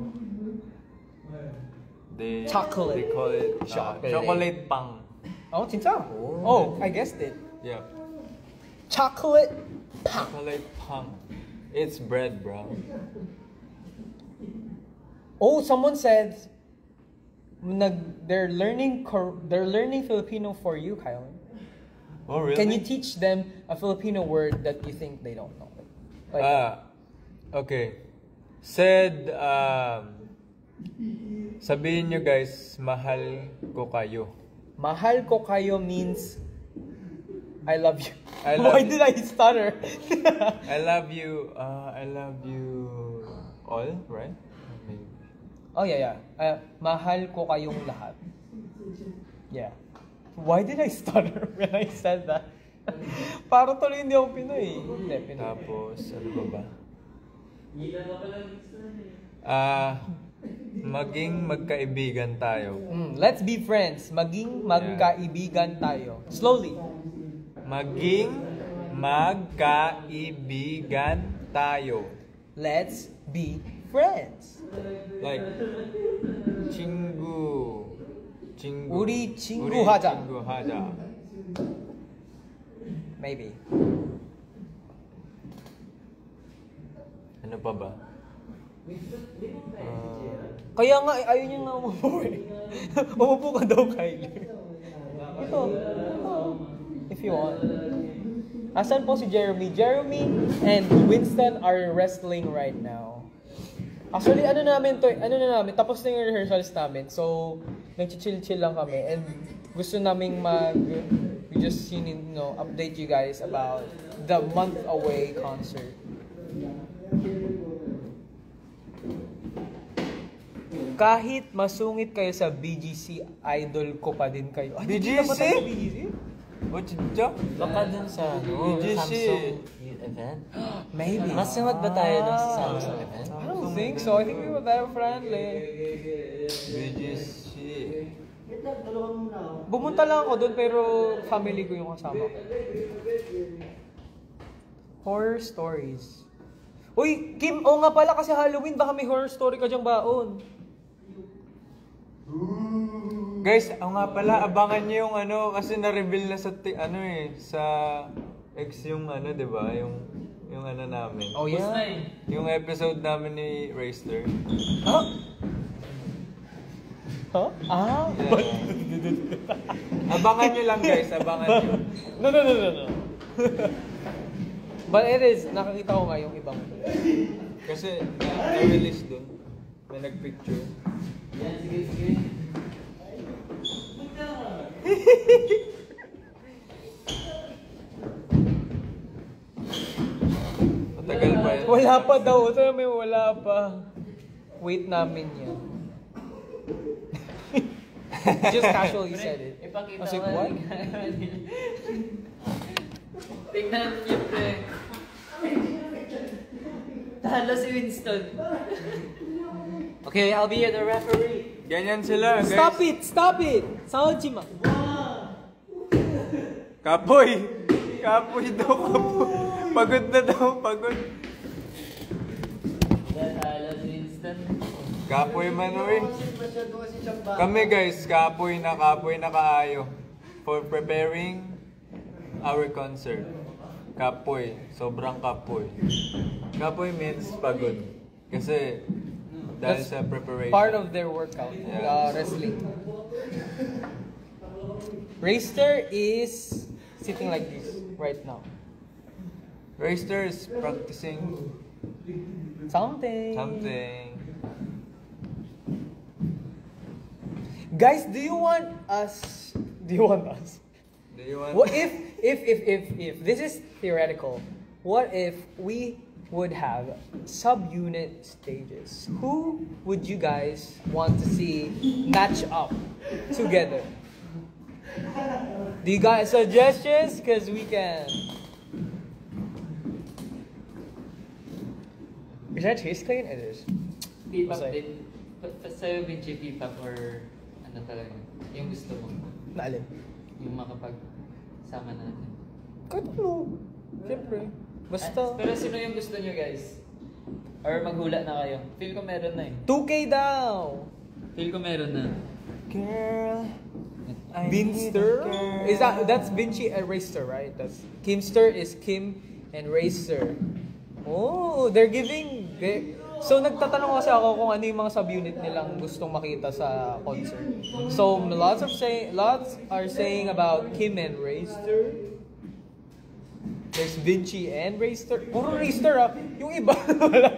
they Chocolate. They call it Chocolate. chocolate pang. Oh, 진짜? Oh, I guessed it. Yeah, Chocolate. chocolate pang. It's bread, bro. Oh, someone said they're learning Filipino for you, Kyle. Oh really? Can you teach them a Filipino word that you think they don't know? Like, Okay. Said, sabihin nyo guys, mahal ko kayo. mahal ko kayo means I love you. I love Why you. did I stutter? I love you all, right? I mean, Oh yeah. Mahal ko kayong lahat. Yeah. Why did I stutter when I said that? Para tuloy hindi ako Pinoy. Hindi, Pinoy. Tapos, ano ba? Maging magkaibigan tayo. Let's be friends. Maging magkaibigan tayo. Slowly. Maging magkaibigan tayo. Let's be friends. Like, 친구. 우리 친구하자. 친구하자. Maybe. Ano pa ba? Kaya nga, ayaw niya nga umupo eh. Umupo ka daw, Kylie. Ito. If you want. Asan po si Jeremy? Jeremy and Winston are wrestling right now. Actually, ano na namin, tapos na yung rehearsals namin. So, nag-chill-chill lang kami. And gusto naming we just update you guys about the month away concert. Kahit masungit kayo sa BGC, idol ko pa din kayo. BGC? BGC? Ochidjo? Baka dun sa BGC. Samsung event? Maybe. Masunod ba tayo ng Samsung event? I don't think so. I think we were very friendly. BGC. Bumunta lang ako doon pero family ko yung kasama ko. Horror stories. Uy, Kim, nga pala kasi Halloween, baka may horror story ka dyang baon. Guys, nga pala, abangan niyo yung kasi na-reveal na sa sa X yung di ba? Yung namin. Oh yeah? Yung episode namin ni Rayster. Huh? Huh? Ah? Yeah. Abangan niyo lang guys, abangan niyo. No. But it is, nakakita ko nga yung ibang. Kasi na-release dun. May nag-picture. Sige. Matagal pa yan. Wala pa daw. Ito may wala pa. Wait namin yan. Just casually said it. Ipakita I was like, mo what? Tingnan niyo, pre. Talo si Winston. Okay, I'll be the referee. Ganyan sila, guys. Stop it! Saojima. Kapoy daw, kapoy. Pagod na daw, pagod. Talo si Winston. Kapoy manoy. Kami guys, kapoy na kaayo. For preparing our concert. Kapoy, sobrang kapoy. Kapoy means pagod. Kasi dahil That's sa preparation. part of their workout, Yeah. wrestling. Rayster is sitting like this right now. Rayster is practicing Something. Guys, do you want us? Do you want? What if this is theoretical? What if we would have subunit stages? Who would you guys want to see match up together? Do you guys suggestions? Because we can. Is that taste clean? It is. P-pop Masaya. din. Sa'yo, Vinci, P-pop or ano talaga? Yung gusto mo. Naalin. Yung makapag-sama natin. Kahit ano. Siyempre. Basta. Pero sino yung gusto nyo, guys? Or maghula na kayo? Feel ko meron na eh. 2K daw. Feel ko meron na. Girl, Vinster? Is that's Vinci and Rayster, right? That's Kimster is Kim and Rayster. Oh, they're giving. So nagtatanong kasi ako kung ano yung mga subunit nilang gustong makita sa concert. So lots are saying about Kim and Rayster. There's Vinci and Rayster. Puro Rayster ah. Yung iba wala.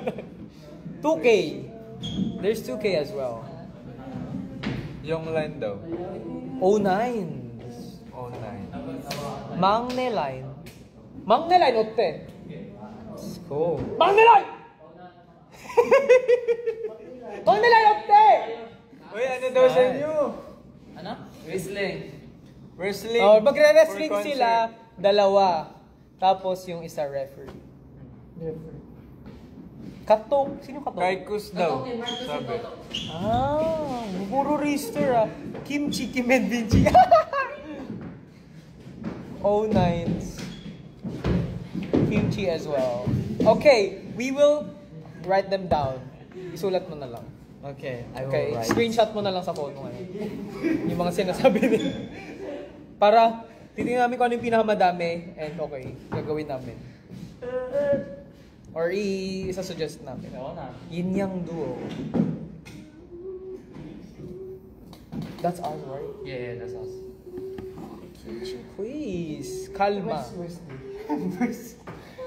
2K. There's 2K as well. yung line daw. 09. 09. Mangne line. Mangne line otte. Let's go. Mangne line! Mangne line otte! Uy, ano daw sa inyo? Ano? Whistling. Wrestling. Oh, magre-wrestling for concert. sila dalawa. Tapos yung isa referee. Katok. Sino katok? Kaikus daw, sabi. Ah, puro Rister ah. Kimchi, Kim and Vinci. O9s. Kimchi as well. Okay, we will write them down. Isulat mo na lang. Okay, I will Okay, write. screenshot mo na lang sa phone mo ngayon. Yung mga sinasabi nila. Para titingnan namin kung ano yung pinakamadami and okay, gagawin namin. Or isa-suggest namin. Yin Yang Duo. That's us, right? Yeah, that's us. Please, kalma.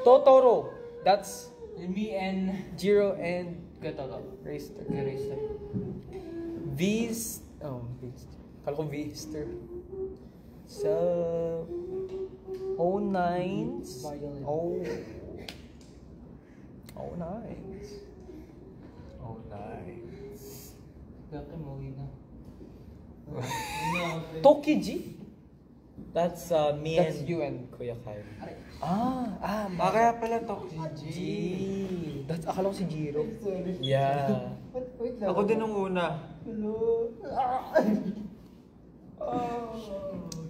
Totoro. That's Me and Jiro and Gatoto. Raster. Racer. V's. Oh, V's. Kala ko V'ster. So, O9s. Oh. O9s. Oh, nice. Gato mo na. Tokiji? That's me That's and you and Kuya Kyle. Kaya pala to. G. That's akala ko si Jiro. Yeah. Wait lang. Ako din nung una.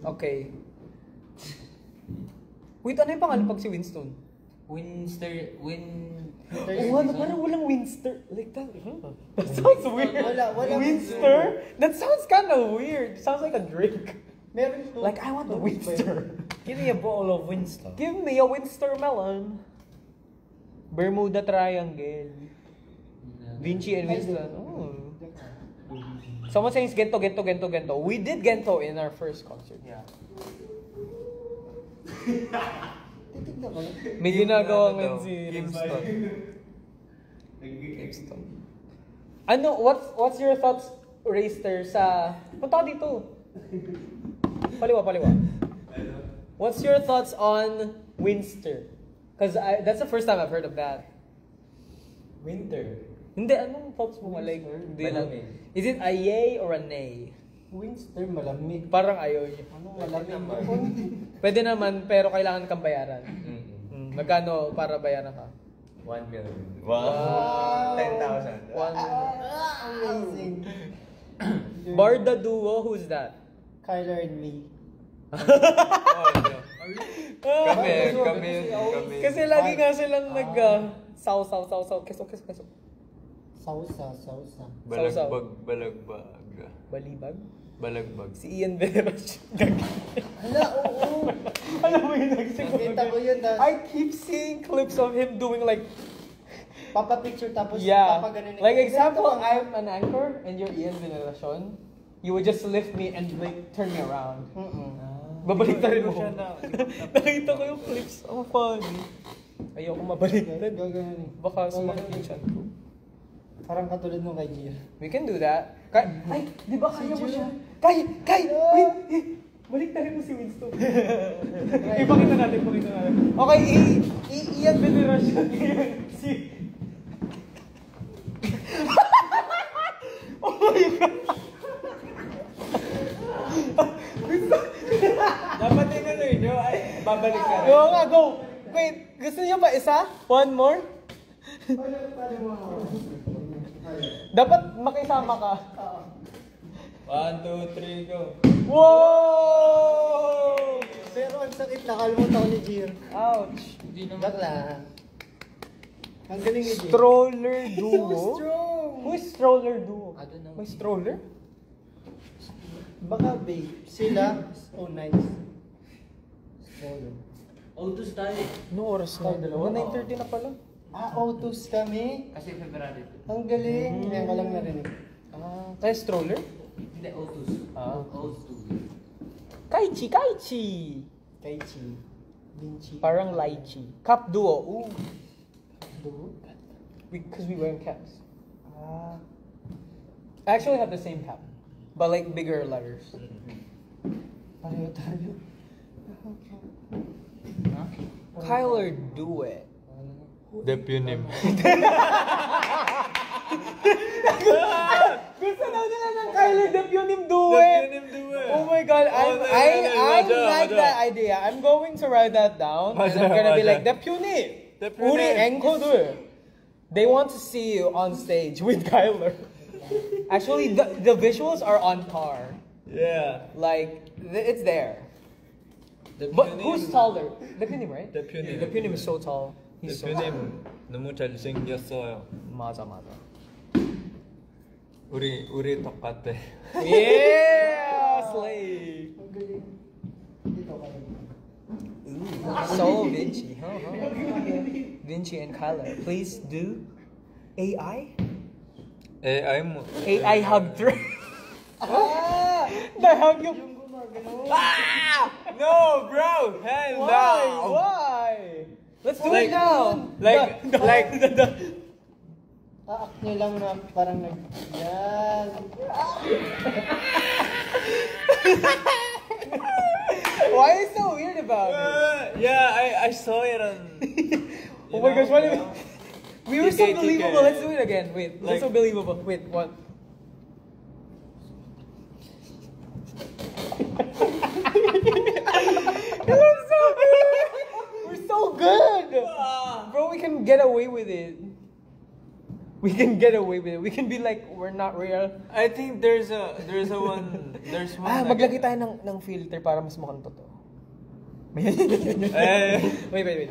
Okay. Wait, ano yung pangalan pag si Winston? Oh, ano, parang walang Winster. Like that. That sounds weird. Wala Winster? That sounds kind of weird. Sounds like a drink. Meron to. Like, I want the Winster. Give me a bowl of Winston. Give me a Winster melon. Bermuda Triangle. Vinci and Winston. Oh. Someone says Gento, Gento, Gento, Gento. We did Gento in our first concert. Yeah. Titignan ko. May ginagawa Ano ngayon daw? si Kingston. Kingston. Ano, what's your thoughts, Raster, sa... Punta ka dito. Paliwa. What's your thoughts on Winster? Because that's the first time I've heard of that. Winter. Hindi, anong thoughts mo? Like, hindi lang. Malamig. Is it a yay or a nay? Winster, malamig. Parang ayaw niya. Anong malamig? Pwede naman, pero kailangan kang bayaran. Mm-mm. Magkano para bayaran ka? 1 million. Wow. 10,000. Amazing. Barda Duo, who's that? Kyler and me. Kami. Kasi lagi nga silang saw, keso. Sausa. Balagbag. Balibag? Balagbag. Si Ian Veneras. Hala, oo. Alam mo yun, nagsiguro. Nakita ko yun. I keep seeing clips of him doing like, Papa-picture tapos yeah. papaganon. Like example, I'm an anchor and you're Ian Veneracion. You would just lift me and like turn me around. Babalik ta rin mo. Nakita ko yung clips. Ang funny. Ayoko mabaliktad. Gaganon. Baka sumakit yung chan ko. Parang katulad nung kay Gia. We can do that. Ay, di ba kaya mo siya? Kay! Wait! Balik tayo mo si Winston. Ipakita natin. Okay, Ian Veneracion. Si... Oh my God! Dapat tinuloy nyo, ay babalik ka rin. Oo nga, go! Wait, gusto niyo ba isa? One more? Dapat makisama ka. 1, 2, 3, go. Wow! Pero ang sakit, nakalimutan ko ni Gia. Ouch! Joke lang. Ang galing ni Gia. Stroller duo? So strong! Who is stroller duo? I don't know. May stroller? Baka babe. Sila, oh nice. Autos tayo. No oras na. Dalawa? 9:30 na pala. Autos kami. Kasi February. Ang galing. Ngayon ko lang narinig. Kaya stroller? Hindi, autos. Autos. Kaichi! Kaichi. Vinci. Parang lychee. Cup duo. Ooh. Duo? Because we wearing caps. I actually have the same cap. But like bigger letters. Pareho tayo. Kyler, do it. Depunim. Gusto Sanaw nila ng Kyler Depunim Due. Oh my God, I like that idea. I'm going to write that down. And I'm gonna be like, Depunim. Uri Enko Due. They want to see you on stage with Kyler. Actually, the visuals are on par. Yeah. Like, it's there. But who's taller? Depunim, right? Depunim. Depunim is so tall. He's so tall. 대표님 너무 잘생겼어요. 맞아. 우리 똑같아. Yeah! Slay! So Vinci, huh? Vinci and Kyler, please do AI? AI mo. AI hug through. Nahug yung... No, bro. Hell no. Why? Let's do Like- it now! like- Act nyo lang na parang yan. Why are you so weird about it? Yeah, I saw it on. Oh my gosh, what do you... We were so 2K. believable. Let's do it again. Wait, we're Like- so believable. Wait, what? We're so good! Bro, we can get away with it. We can get away with it. We can be like, we're not real. I think there's one. Maglagay tayo ng filter para mas mukhang totoo. Eh. Wait.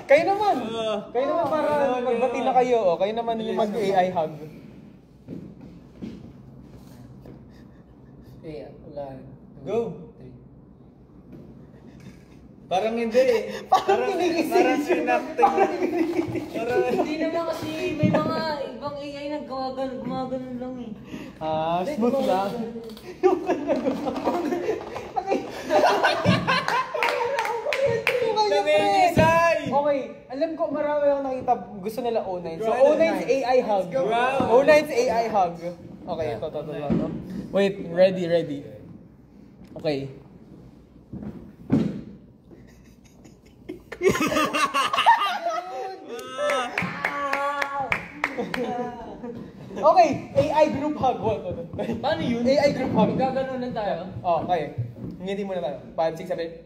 Kayo naman para magbati na kayo. Oh. Kayo naman yung mag-AI hug. Wala. Go. Parang hindi eh. Parang sinacting. Hindi naman kasi may mga ibang AI na gumagano lang eh. Smooth lang. Nangingisay! Okay, alam ko marami akong nakita gusto nila O9. So Go. O9's AI hug. Wow. O9's AI hug. Okay, ito. Wait, ready. Okay. Okay, AI group hug. What? Paano yun? AI group hug. Gaganunan tayo. Oh, okay. Ngiti muna tayo. 5, 6, 7.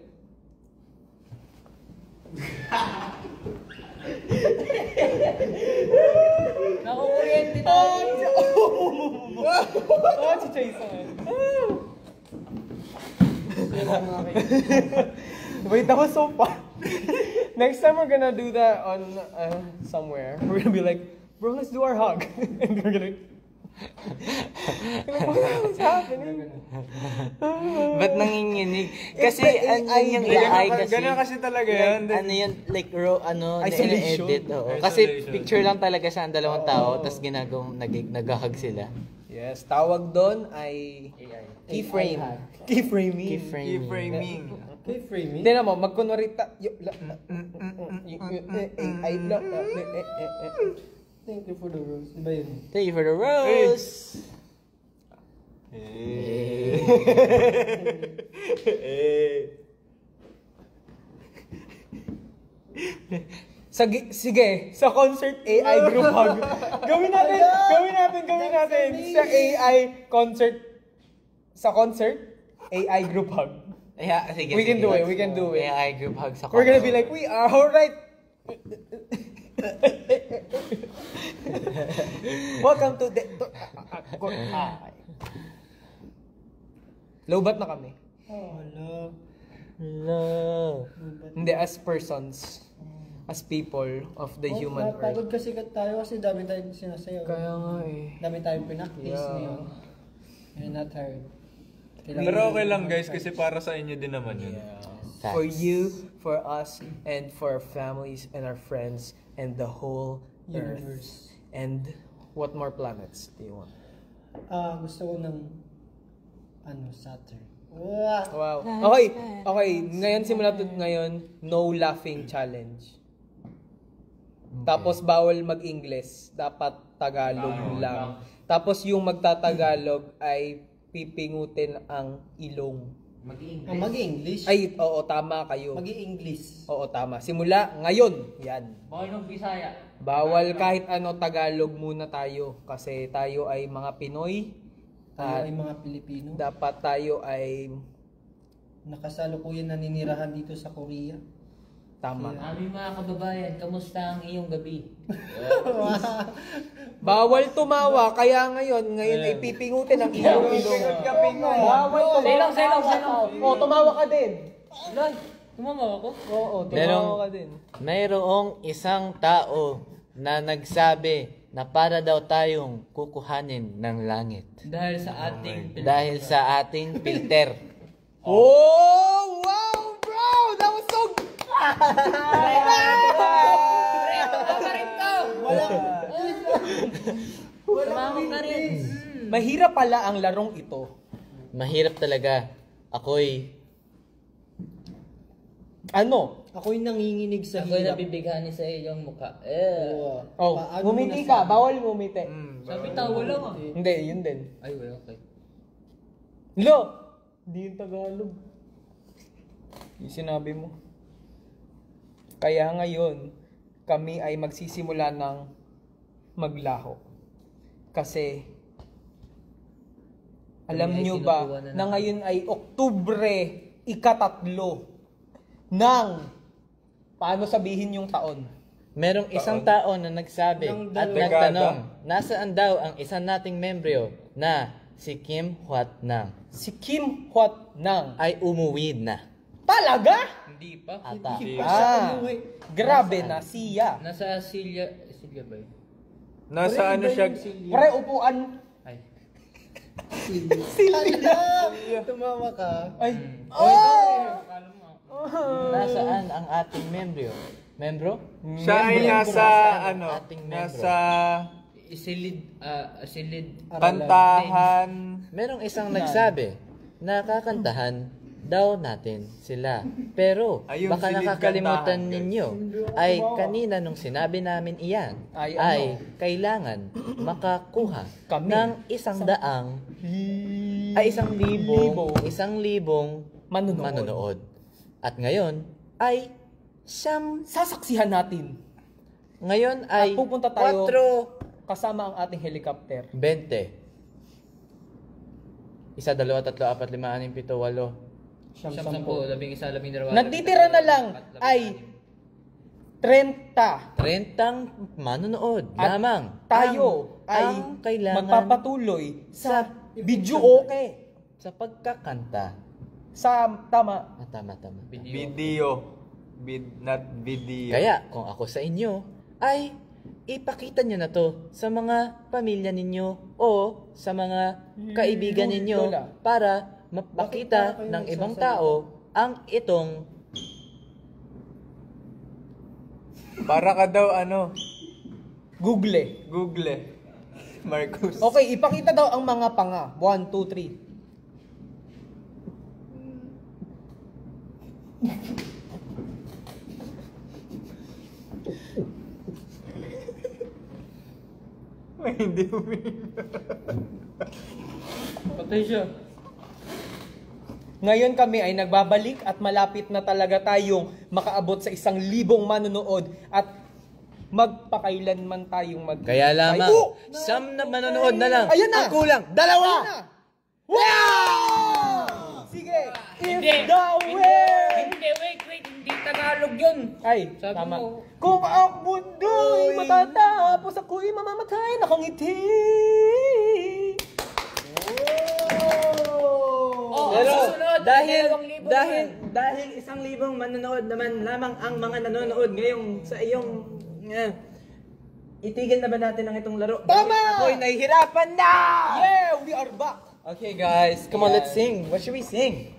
Nakukuryente tayo. Oh, si Jason. Wait, that was so fun. Next time we're gonna do that on somewhere. We're gonna be like, bro, let's do our hug. And we're gonna... What's happening? Ba't nanginginig? Kasi It's the ano AI yung bro. AI kasi. Ganun kasi talaga like, yan. Ano yun, like Isolation. na-edit. Oo. Isolation. Kasi picture lang talaga siya ang dalawang tao, tapos nag-hug sila. Yes, tawag doon ay keyframe. Keyframing. Keyframing. Keyframing? Hindi naman, magkunwari Thank you for the rose. Iba yun. Thank you for the rose! Sige, sa concert AI group hug. Gawin natin sa AI concert. Sa concert, AI group hug. Yeah, sige, We can sige. do it. AI group hug sa We're gonna be like, we are alright. Welcome to the... Lobat na kami. Love. Hindi, as persons. As people of the human earth. Pagod kasi tayo kasi dami tayong sinasayaw. Kaya nga eh. Dami tayong pinaktis Yeah. ngayon. You're not tired. Pero okay lang guys, kasi para sa inyo din naman yun. Facts. For you, for us, and for our families and our friends and the whole Universe. earth. And what more planets do you want? Gusto ko ng Saturn. Wow. Okay. Ngayon, simula ngayon, no laughing challenge. Tapos bawal mag-Ingles, dapat Tagalog lang. Tapos yung magtatagalog ay pipingutin ang ilong. Mag-i-English. Ay, oo, tama kayo. Mag-i-English. Oo, tama. Simula ngayon. Yan. Bawal ng Bisaya. Bawal kahit ano, Tagalog muna tayo. Kasi tayo ay mga Pinoy. Tayo At ay mga Pilipino. dapat tayo ay Nakasalukuyan naninirahan dito sa Korea. tama. Aming mga kababayan, kamusta ang iyong gabi? Bawal tumawa, kaya ngayon ay pipingutin ang iyong ilong. Bawal tumawa. Sailong. Oo, tumawa ka din. Lan, tumamawa ko? Oo, Merong- tumawa ka din. Mayroong isang tao na nagsabi na para daw tayong kukuhanin ng langit. Dahil sa ating Dahil sa ating filter. Oh, wow, bro! That was so Tumawag ka rin. Mahirap pala ang larong ito. Mahirap talaga. Ako'y Ano? Ako'y nanginginig sa Ako'y hirap. nabibighani sa iyong mukha. Oo. Oh, Paano ngumiti mo ka. nasabi? Bawal ngumiti. Sabi tawa lang ah. Hindi, yun din. Ay, well, okay. Lo! Hindi yung Tagalog. Yung sinabi mo. Kaya ngayon, kami ay magsisimula ng maglaho. Kasi, alam Kami ay nyo ba kinukuha na na ngayon ay Oktubre 3 ng, paano sabihin yung taon? merong isang tao na nagsabi Ng at dalawa. nagtanong, nasaan daw ang isang nating membro na si Kim Hwat Nang Si Kim Hwat Nang. ay umuwi na. Talaga? Hindi pa. Ata. Grabe na siya. Nasa Silya ba yun? Nasa ano siya? Pare, upuan. Ay. Silya! Tumawa ka. Ay. Nasaan ang ating membro? Membro? Siya ay nasa Nasaan ang ano? ating membro? Nasa Silid. kantahan. Merong isang nagsabi na kakantahan daw natin sila. Pero Ay, yung baka silid nakakalimutan kantahan, guys. ninyo ay kanina nung sinabi namin iyan Ay, ay ano? kailangan makakuha Kami. ng 100 ay 1,000 Manonood. manonood. At ngayon ay siyam. Sasaksihan natin. Ngayon ay At pupunta tayo 4 kasama ang ating helicopter. 20. 1, 2, 3, 4, 5, 6, 7, 8. Siyam, 10, 11, 12. Nagtitira na lang ay 30. 30 manonood At lamang. tayo ang ay kailangan magpapatuloy sa video okay. sa pagkakanta. Sa tama. Tama. Video. Not video. Kaya kung ako sa inyo ay ipakita nyo na to sa mga pamilya ninyo o sa mga kaibigan ninyo Lola. para mapakita kayo ng ibang nagsasalita? tao ang itong Para ka daw ano? Google. Google. Marcus. Okay, ipakita daw ang mga panga. 1, 2, 3. May hindi umiinom. Patay siya. Ngayon kami ay nagbabalik at malapit na talaga tayong makaabot sa 1,000 manonood at magpakailanman tayong mag... kaya lamang Oh! siyam na manonood na lang. Ayan na! Ang kulang, dalawa! Ayan na! Wow! Sige! If Hindi. the will! Hindi, wait. Hindi Tagalog yun. Ay, Sabi tama. mo. Kung ang mundo'y matatapos, ako'y mamamatay, nakangiti. Oh, Pero susunod, dahil 2,000 dahil 1,000 manonood naman lamang ang mga nanonood ngayong sa iyong itigil na ba natin ang itong laro? Tama! Dahil ako'y nahihirapan na! Yeah, we are back. Okay guys, come on, let's sing. What should we sing?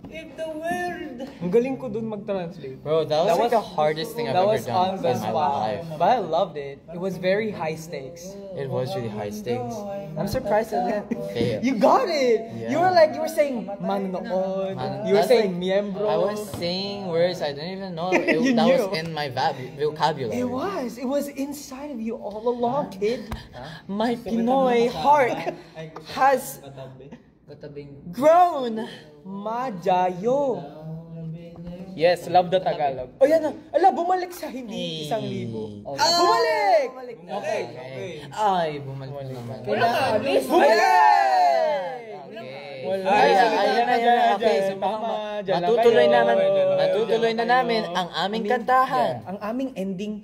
If the world. Ang galing ko dun mag-translate. Bro, that was like the hardest thing I've That ever was done on the in my spot. life. But I loved it. It was very high stakes. It was really high stakes. I'm surprised at that. Okay. You got it. Yeah. You were saying manonood. Man, You were that's saying like- miembro. I was saying words I didn't even know. You That was knew. in my vocabulary. It was. It was inside of you all along, kid. My Pinoy heart has Katabing... Grown! Majayo! Yes, love the Tagalog. Oh, yan na. Ala, bumalik sa hindi 1,000. Bumalik! Okay. Ay, bumalik na naman. Bumalik! Wala. Ayan. Okay, so Tama, dyan lang matutuloy kayo. matutuloy na namin ang aming kantahan. Ang aming ending.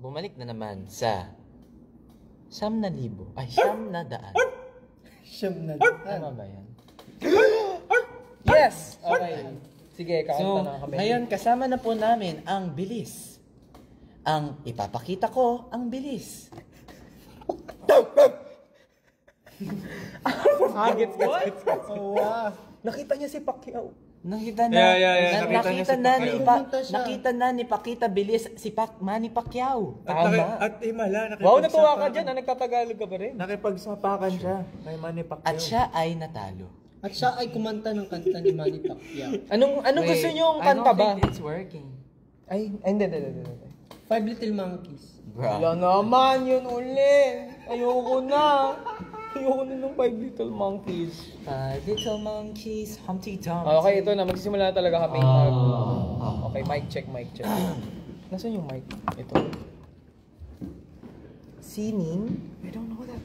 Bumalik na naman sa 1,000. Ay, 100. Siyam na. Tama ba yan? Yes! Okay. Sige, So, kakanta na kami. ngayon kasama na po namin ang bilis. Ang ipapakita ko ang bilis. Gets. Oh, wow. Nakita niya si Pacquiao. Nakita na, Yeah. Nakita niya si Pacquiao. nakita na ni Pakita bilis si Manny Pacquiao. At himala, Wow, natuwa ka dyan. Nagtatagalog ka pa rin. Nakipagsapakan siya kay Manny Pacquiao. At siya ay natalo. At siya ay kumanta ng kanta ni Manny Pacquiao. Anong gusto niyong kanta ba? It's working. Ay, hindi. Five Little Monkeys. Wala naman yun uli. Ayoko na ng Five Little Monkeys. Five little monkeys, Humpty Dumpty. Okay, ito na. Magsisimula na talaga kami. Okay, mic check. Nasaan yung mic? Ito. Singing? I don't know that.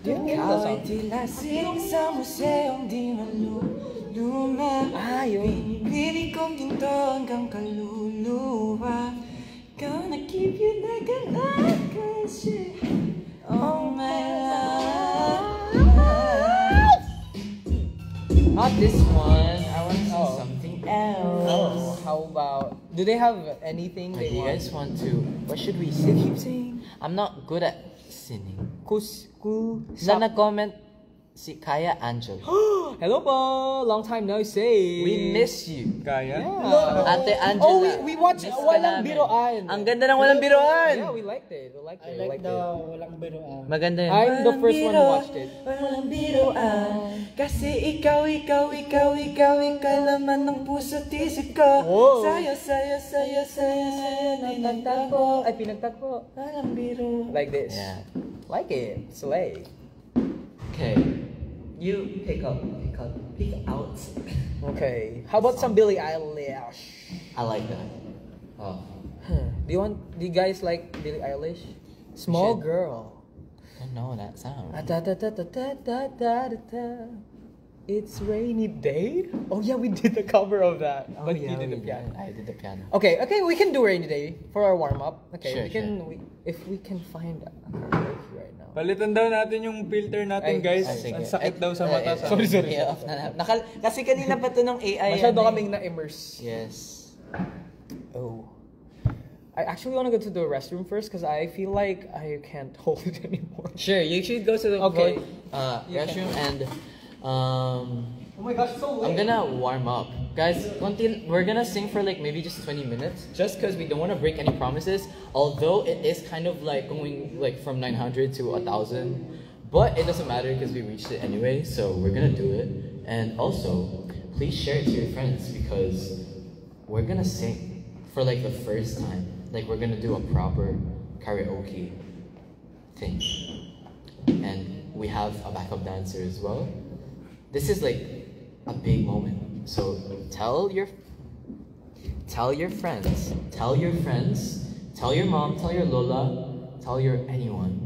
Ikaw ay tilasing sa museong di maluluma. Pinipili kong ginto hanggang kaluluwa. Gonna keep you like an anchor all my life. Not this one. I want to do something else. Oh, how about... Do they have anything Do they you want? guys want to... What should we sing? Keep singing. I'm not good at singing. Na nag-comment si Kaya Angel. Hello po! Long time no see. We miss you. Kaya? Ate Angela. Oh, we watched Miss ka Walang namin. Biroan. Ang ganda ng Walang Biroan. Yeah, we liked it. I like the walang biroan. Maganda yun. I'm the first one who watched it. Walang biroan. Kasi ikaw laman ng puso't isip ko. Oh. Sayo, natagpo. Ay, pinagtagpo. Walang biro. Like this. Yeah. Like it. Slay. Okay. You pick out. Okay. How about some Billie Eilish? I like that. Oh. Do you guys like Billie Eilish? Small should. girl. I don't know that sound. It's rainy day? Oh yeah, we did the cover of that. But he did the piano. I did the piano. Okay, we can do rainy day for our warm up. Okay, Sure, we can if we can find a karaoke right now. Palitan daw natin yung filter natin, Ay, guys. sige. Ang sakit daw sa mata. Sorry. Yeah, off na. Kasi kanina pa to ng AI. Masyado yan eh. kaming na-immerse. Yes. Oh. I actually want to go to the restroom first because I feel like I can't hold it anymore. Sure, you should go to the Okay. restroom and Oh my gosh, so I'm gonna warm up. Guys, we're gonna sing for like maybe just 20 minutes just because we don't want to break any promises. Although it is kind of like going like from 900 to 1,000. But it doesn't matter because we reached it anyway. So we're gonna do it. And also, please share it to your friends because we're gonna sing for like the first time. Like we're gonna do a proper karaoke thing. And we have a backup dancer as well. This is like a big moment. So tell your friends, tell your mom, tell your Lola, tell your anyone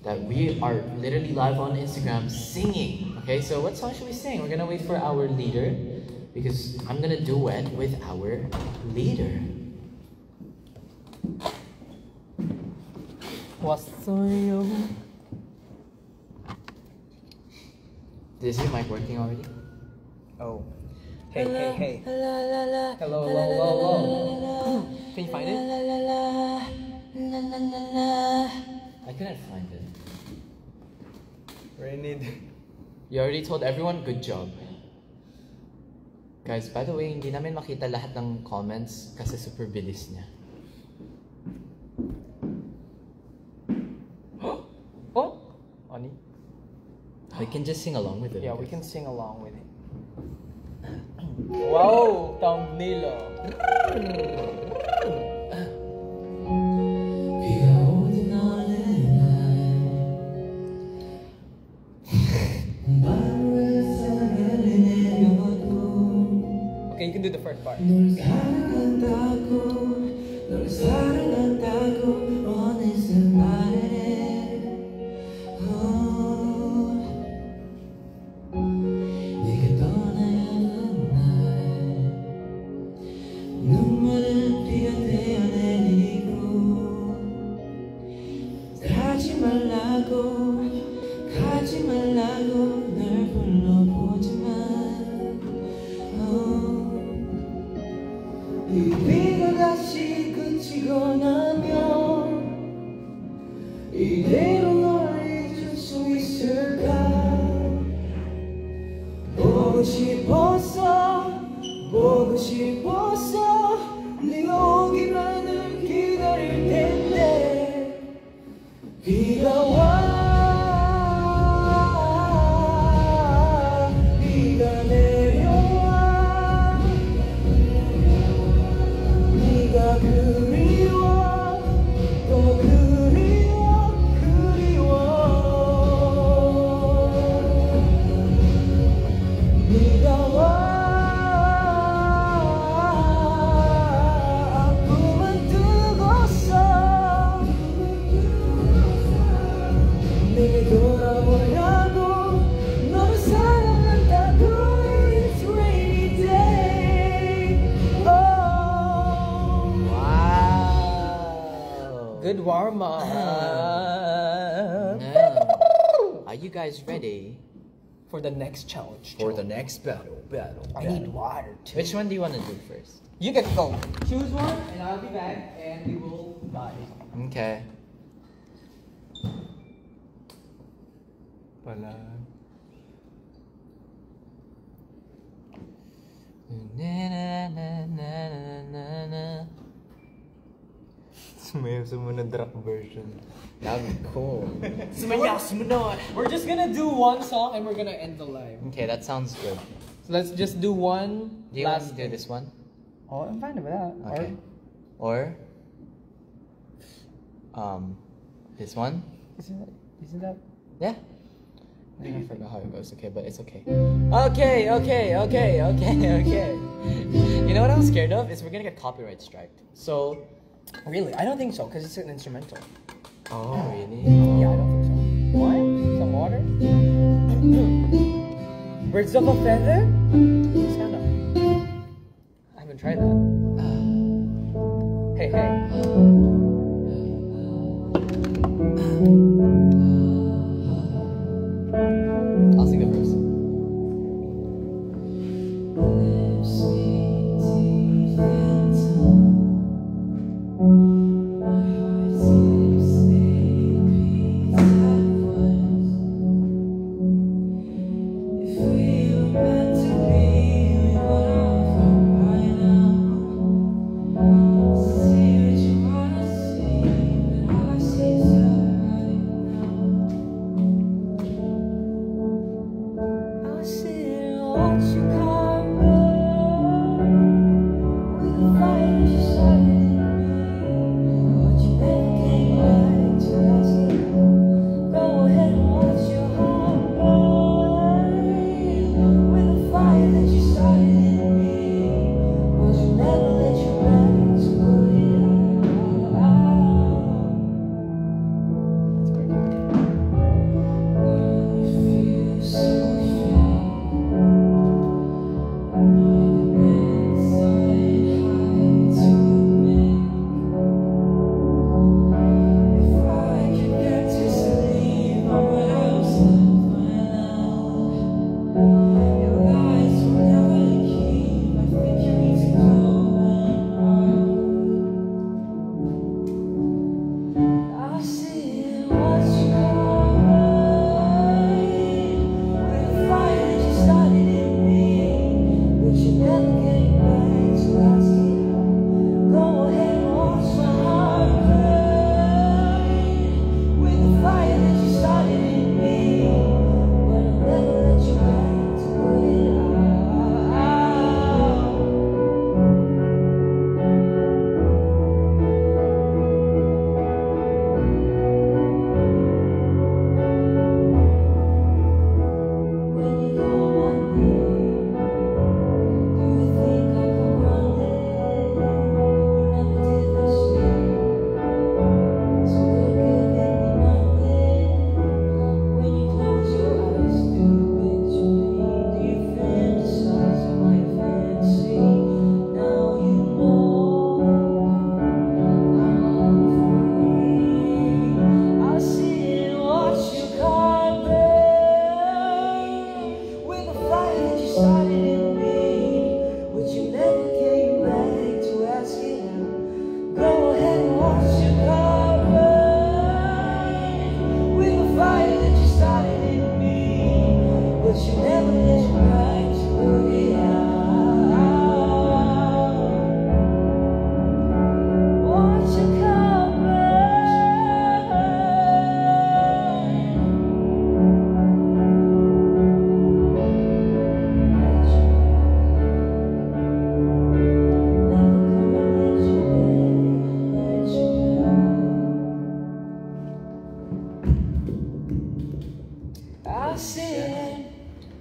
that we are literally live on Instagram singing. Okay, so what song should we sing? We're gonna wait for our leader because I'm gonna duet with our leader. wassayo. Is your mic working already? Oh. Hey. Hello. Hello. Can you find it? I couldn't find it. Rainy day. You already told everyone, good job. Guys, by the way, hindi namin makita lahat ng comments kasi super bilis niya. Oh, Ani. We can just sing along with it. Yeah, we can sing along with it. Wow, thumbnail. Good warm up. Are you guys ready For the next challenge. for the next battle? I need water too. Which one do you want to do first? You can go. Choose one, and I'll be back, and we will buy. Okay. Pala. Sumunod rock version. That would be cool. We're just gonna do one song, and we're gonna end the live. Okay, that sounds good. So let's just do one. Do you want last to do this one? Oh, I'm fine with that. Okay. Or this one? Isn't that? Yeah. I forgot how it goes. Okay, but it's okay. Okay. You know what I'm scared of is we're gonna get copyright striked. So. Really? I don't think so, because it's an instrumental. Oh really? Yeah, I don't think so. What? Some water? Birds of a feather? Stand up. I haven't tried that. Hey. I'll sing the verse.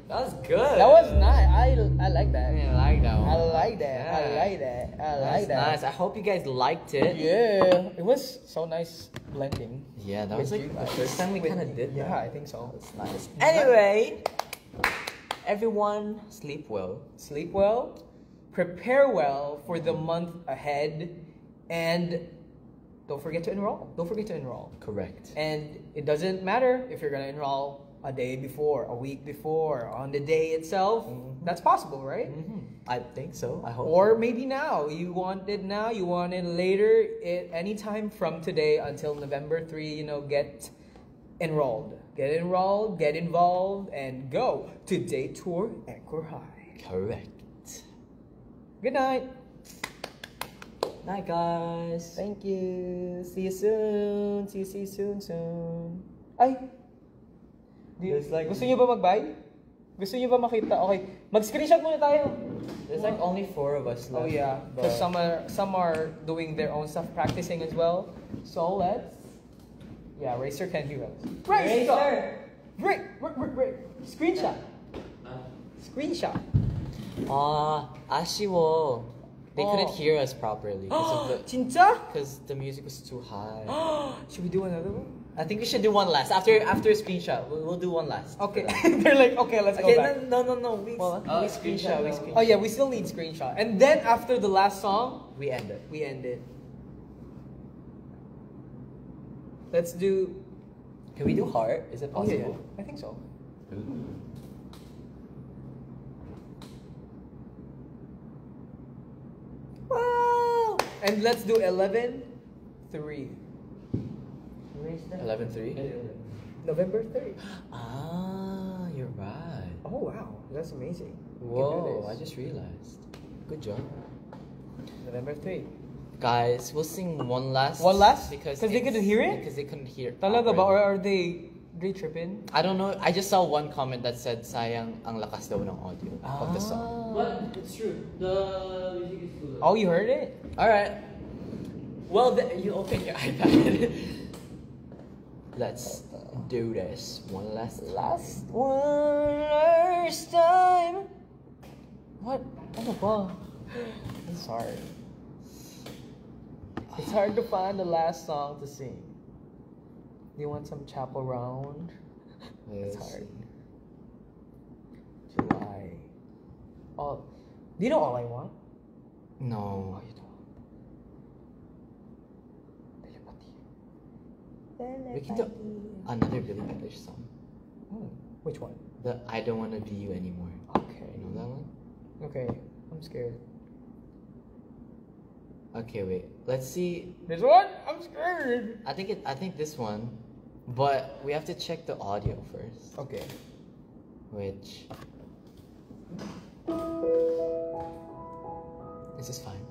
That was good. That was nice. I like that. I like that one. I like that. I Yeah. like that. I like That's that. nice. I hope you guys liked it. Yeah, it was so nice blending. Yeah, that was with like you the guys. first time we With- kind of did that. Yeah, I think so. That's nice. Anyway, everyone sleep well. Sleep well, prepare well for the month ahead, and don't forget to enroll. Don't forget to enroll. Correct. And it doesn't matter if you're gonna enroll a day before, a week before, on the day itself. That's possible, right? I think so. I hope. Or maybe now. You want it now, you want it later. Anytime from today until November 3, get enrolled. Get enrolled, get involved, and go to Day Tour Anchor High. Correct. Good night. Night, guys. Thank you. See you soon. See you soon. Ay! Gusto niyo ba mag-bye? Gusto niyo ba makita? Okay. Mag-screenshot muna tayo. There's like only 4 of us left. Oh yeah. Because some are doing their own stuff, practicing as well. So let's... Yeah, Racer can hear us. Racer! Break! Screenshot. Screenshot. 아쉬워. They couldn't hear us properly 진짜? because the music was too high. Should we do another one? I think we should do one last. After a screenshot, we'll do one last. Okay. They're like, okay, let's go back. No. We screenshot. screenshot. Oh yeah, we still need screenshot. And then after the last song, We end it. we end it. Let's do... Can we do heart? Is it Oh yeah, possible? I think so. Wow! And let's do 11-3. 11-3. November 3. Ah, you're right. Oh wow, that's amazing. We can do Whoa, this. I just realized. Good job. November 3. Guys, we'll sing one last. One last? Because 'Cause they couldn't hear it? Because they couldn't hear. Talaga ba? Or properly. are they tripping? I don't know. I just saw one comment that said sayang ang lakas daw ng audio of the song. But it's true. The music is good. Oh, you heard it? All right. Well, you open your iPad. Let's do this one last time. What? Ano ba? It's hard. It's hard to find the last song to sing. Do you want some Chapel Round? It's hard. July. Oh, do you know All I Want? No. Oh, you don't. Telepathy. We can do another Billie Eilish song. Which one? The I Don't Wanna Be You Anymore. Okay. You know that one? Okay. I'm scared. Okay, wait. Let's see. This one? I'm scared. I think this one, but we have to check the audio first. Okay. Which this is fine.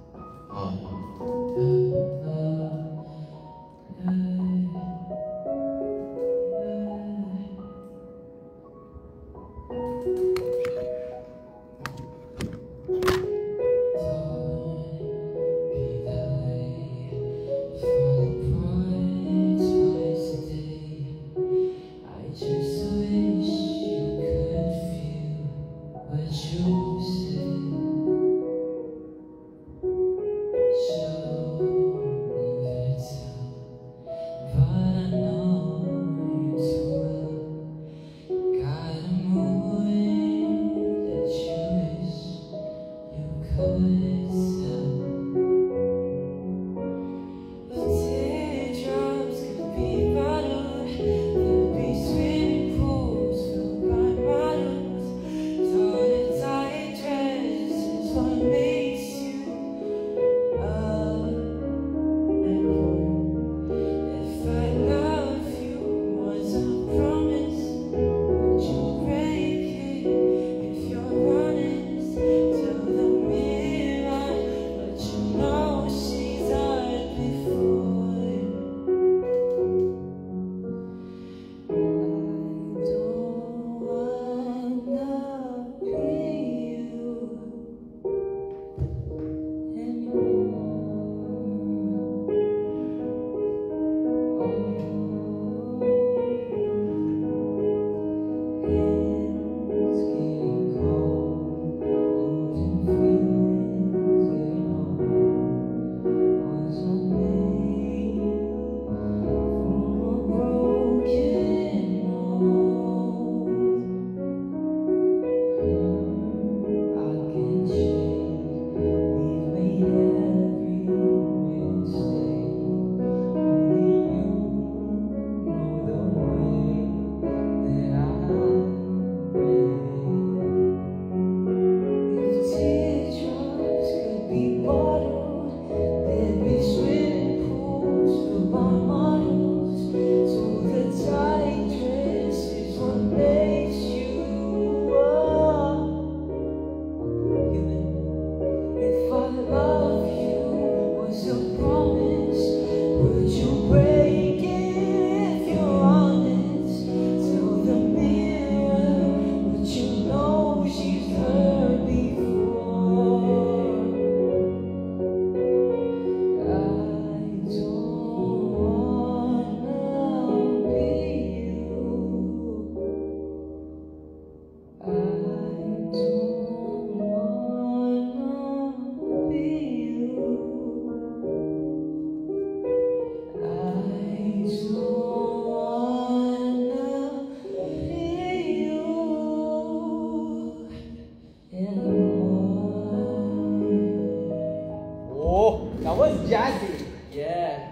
Show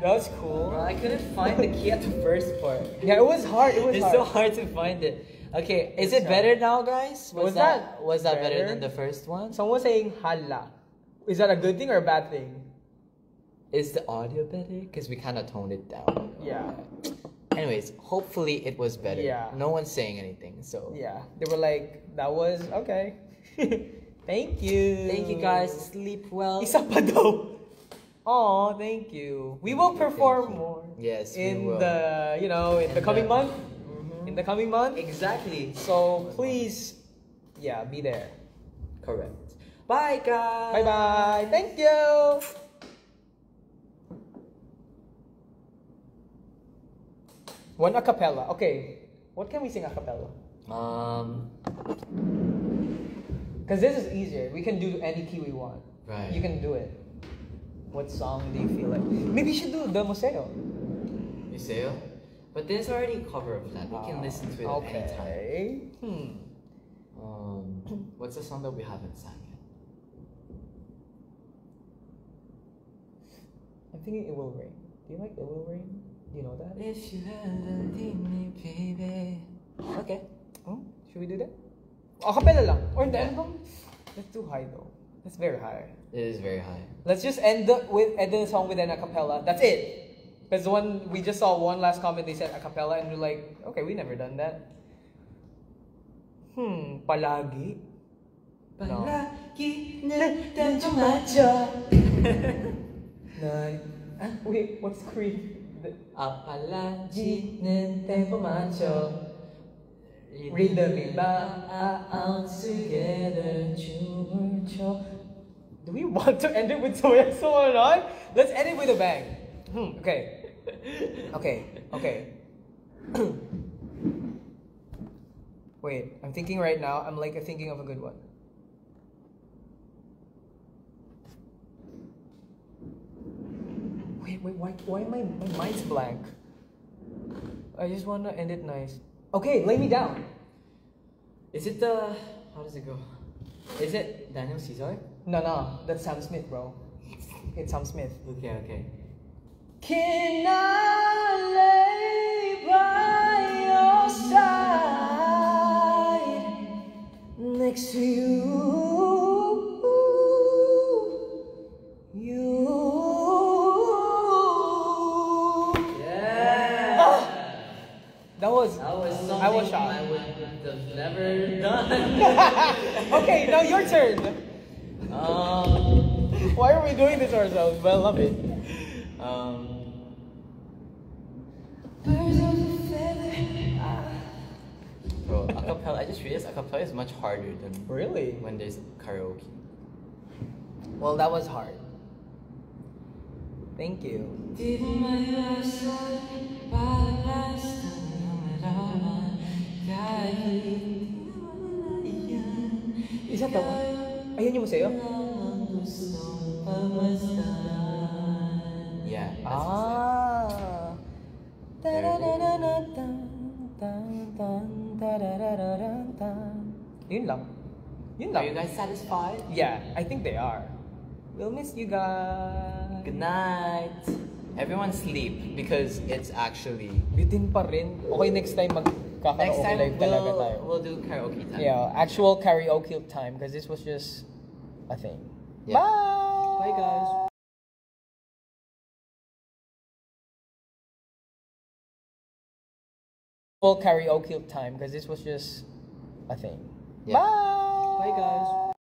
That was cool. Bro, I couldn't find the key at the first part. Yeah, it was hard. It was It's hard. so hard to find it. Okay, is it hard. better now, guys? Was that was that better better? than the first one? Someone saying hala. Is that a good thing or a bad thing? Is the audio better? Because we kind of toned it down. Yeah. Anyways, hopefully it was better. Yeah. No one's saying anything, so. Yeah. They were like, that was okay. Thank you. Thank you guys. Sleep well. Isa pa daw. Aw, thank you. We will perform more. Yes, we In will. the, you know, in the coming month. In the coming month. Exactly. So please, yeah, be there. Correct. Bye, guys. Bye bye. Thank you. One a cappella. Okay. What can we sing a cappella? Because this is easier. We can do any key we want. Right. You can do it. What song do you feel like? Maybe you should do the Museo. Museo? But there's already a cover of that. We can listen to it at any time. Okay. What's the song that we haven't sang yet? I'm thinking It Will Rain. Do you like It Will Rain? Do you know that? If you ever leave me, baby. Okay. Oh, should we do that? A cappella lang. Or the Yeah. album? That's too high though. That's very high. It is very high. Let's just end the song with an a cappella. That's it. Because the one we just saw one last comment, they said a cappella, and we're like, okay, we never done that. Palagi. No. Palagi na tumacho. Wait, what's Creed? Palagi na tumacho. Rhythm iba. Together. Do we want to end it with Soya So or not? Let's end it with a bang. Okay. Okay. Wait, I'm thinking right now. I'm like thinking of a good one. Wait, why am my mind's blank? I just want to end it nice. Okay, Lay Me Down. Is it the... How does it go? Is it Daniel Caesar? No, that's Sam Smith, bro. It's Sam Smith. Okay. Can I lay by your side next to you? Yeah! That was something I was shocked. I would have never done. Okay, now your turn. um, Why are we doing this ourselves? But I love it. Bro, acapella. I just realized acapella is much harder than Really? when there's karaoke. Well, that was hard. Thank you. Is that the one? Ayun yung museo? Yeah. That's Ah. Yun lang. Yun Are lang. you guys satisfied? Yeah, I think they are. We'll miss you guys. Good night. Everyone sleep because it's actually Bitin pa rin. Okay, next time next magkakaroke time live talaga tayo. we'll do karaoke time. Yeah, actual karaoke time because this was just a thing. Yeah. Bye! Bye guys. Full karaoke time because this was just a thing. Yeah. Bye! Bye guys.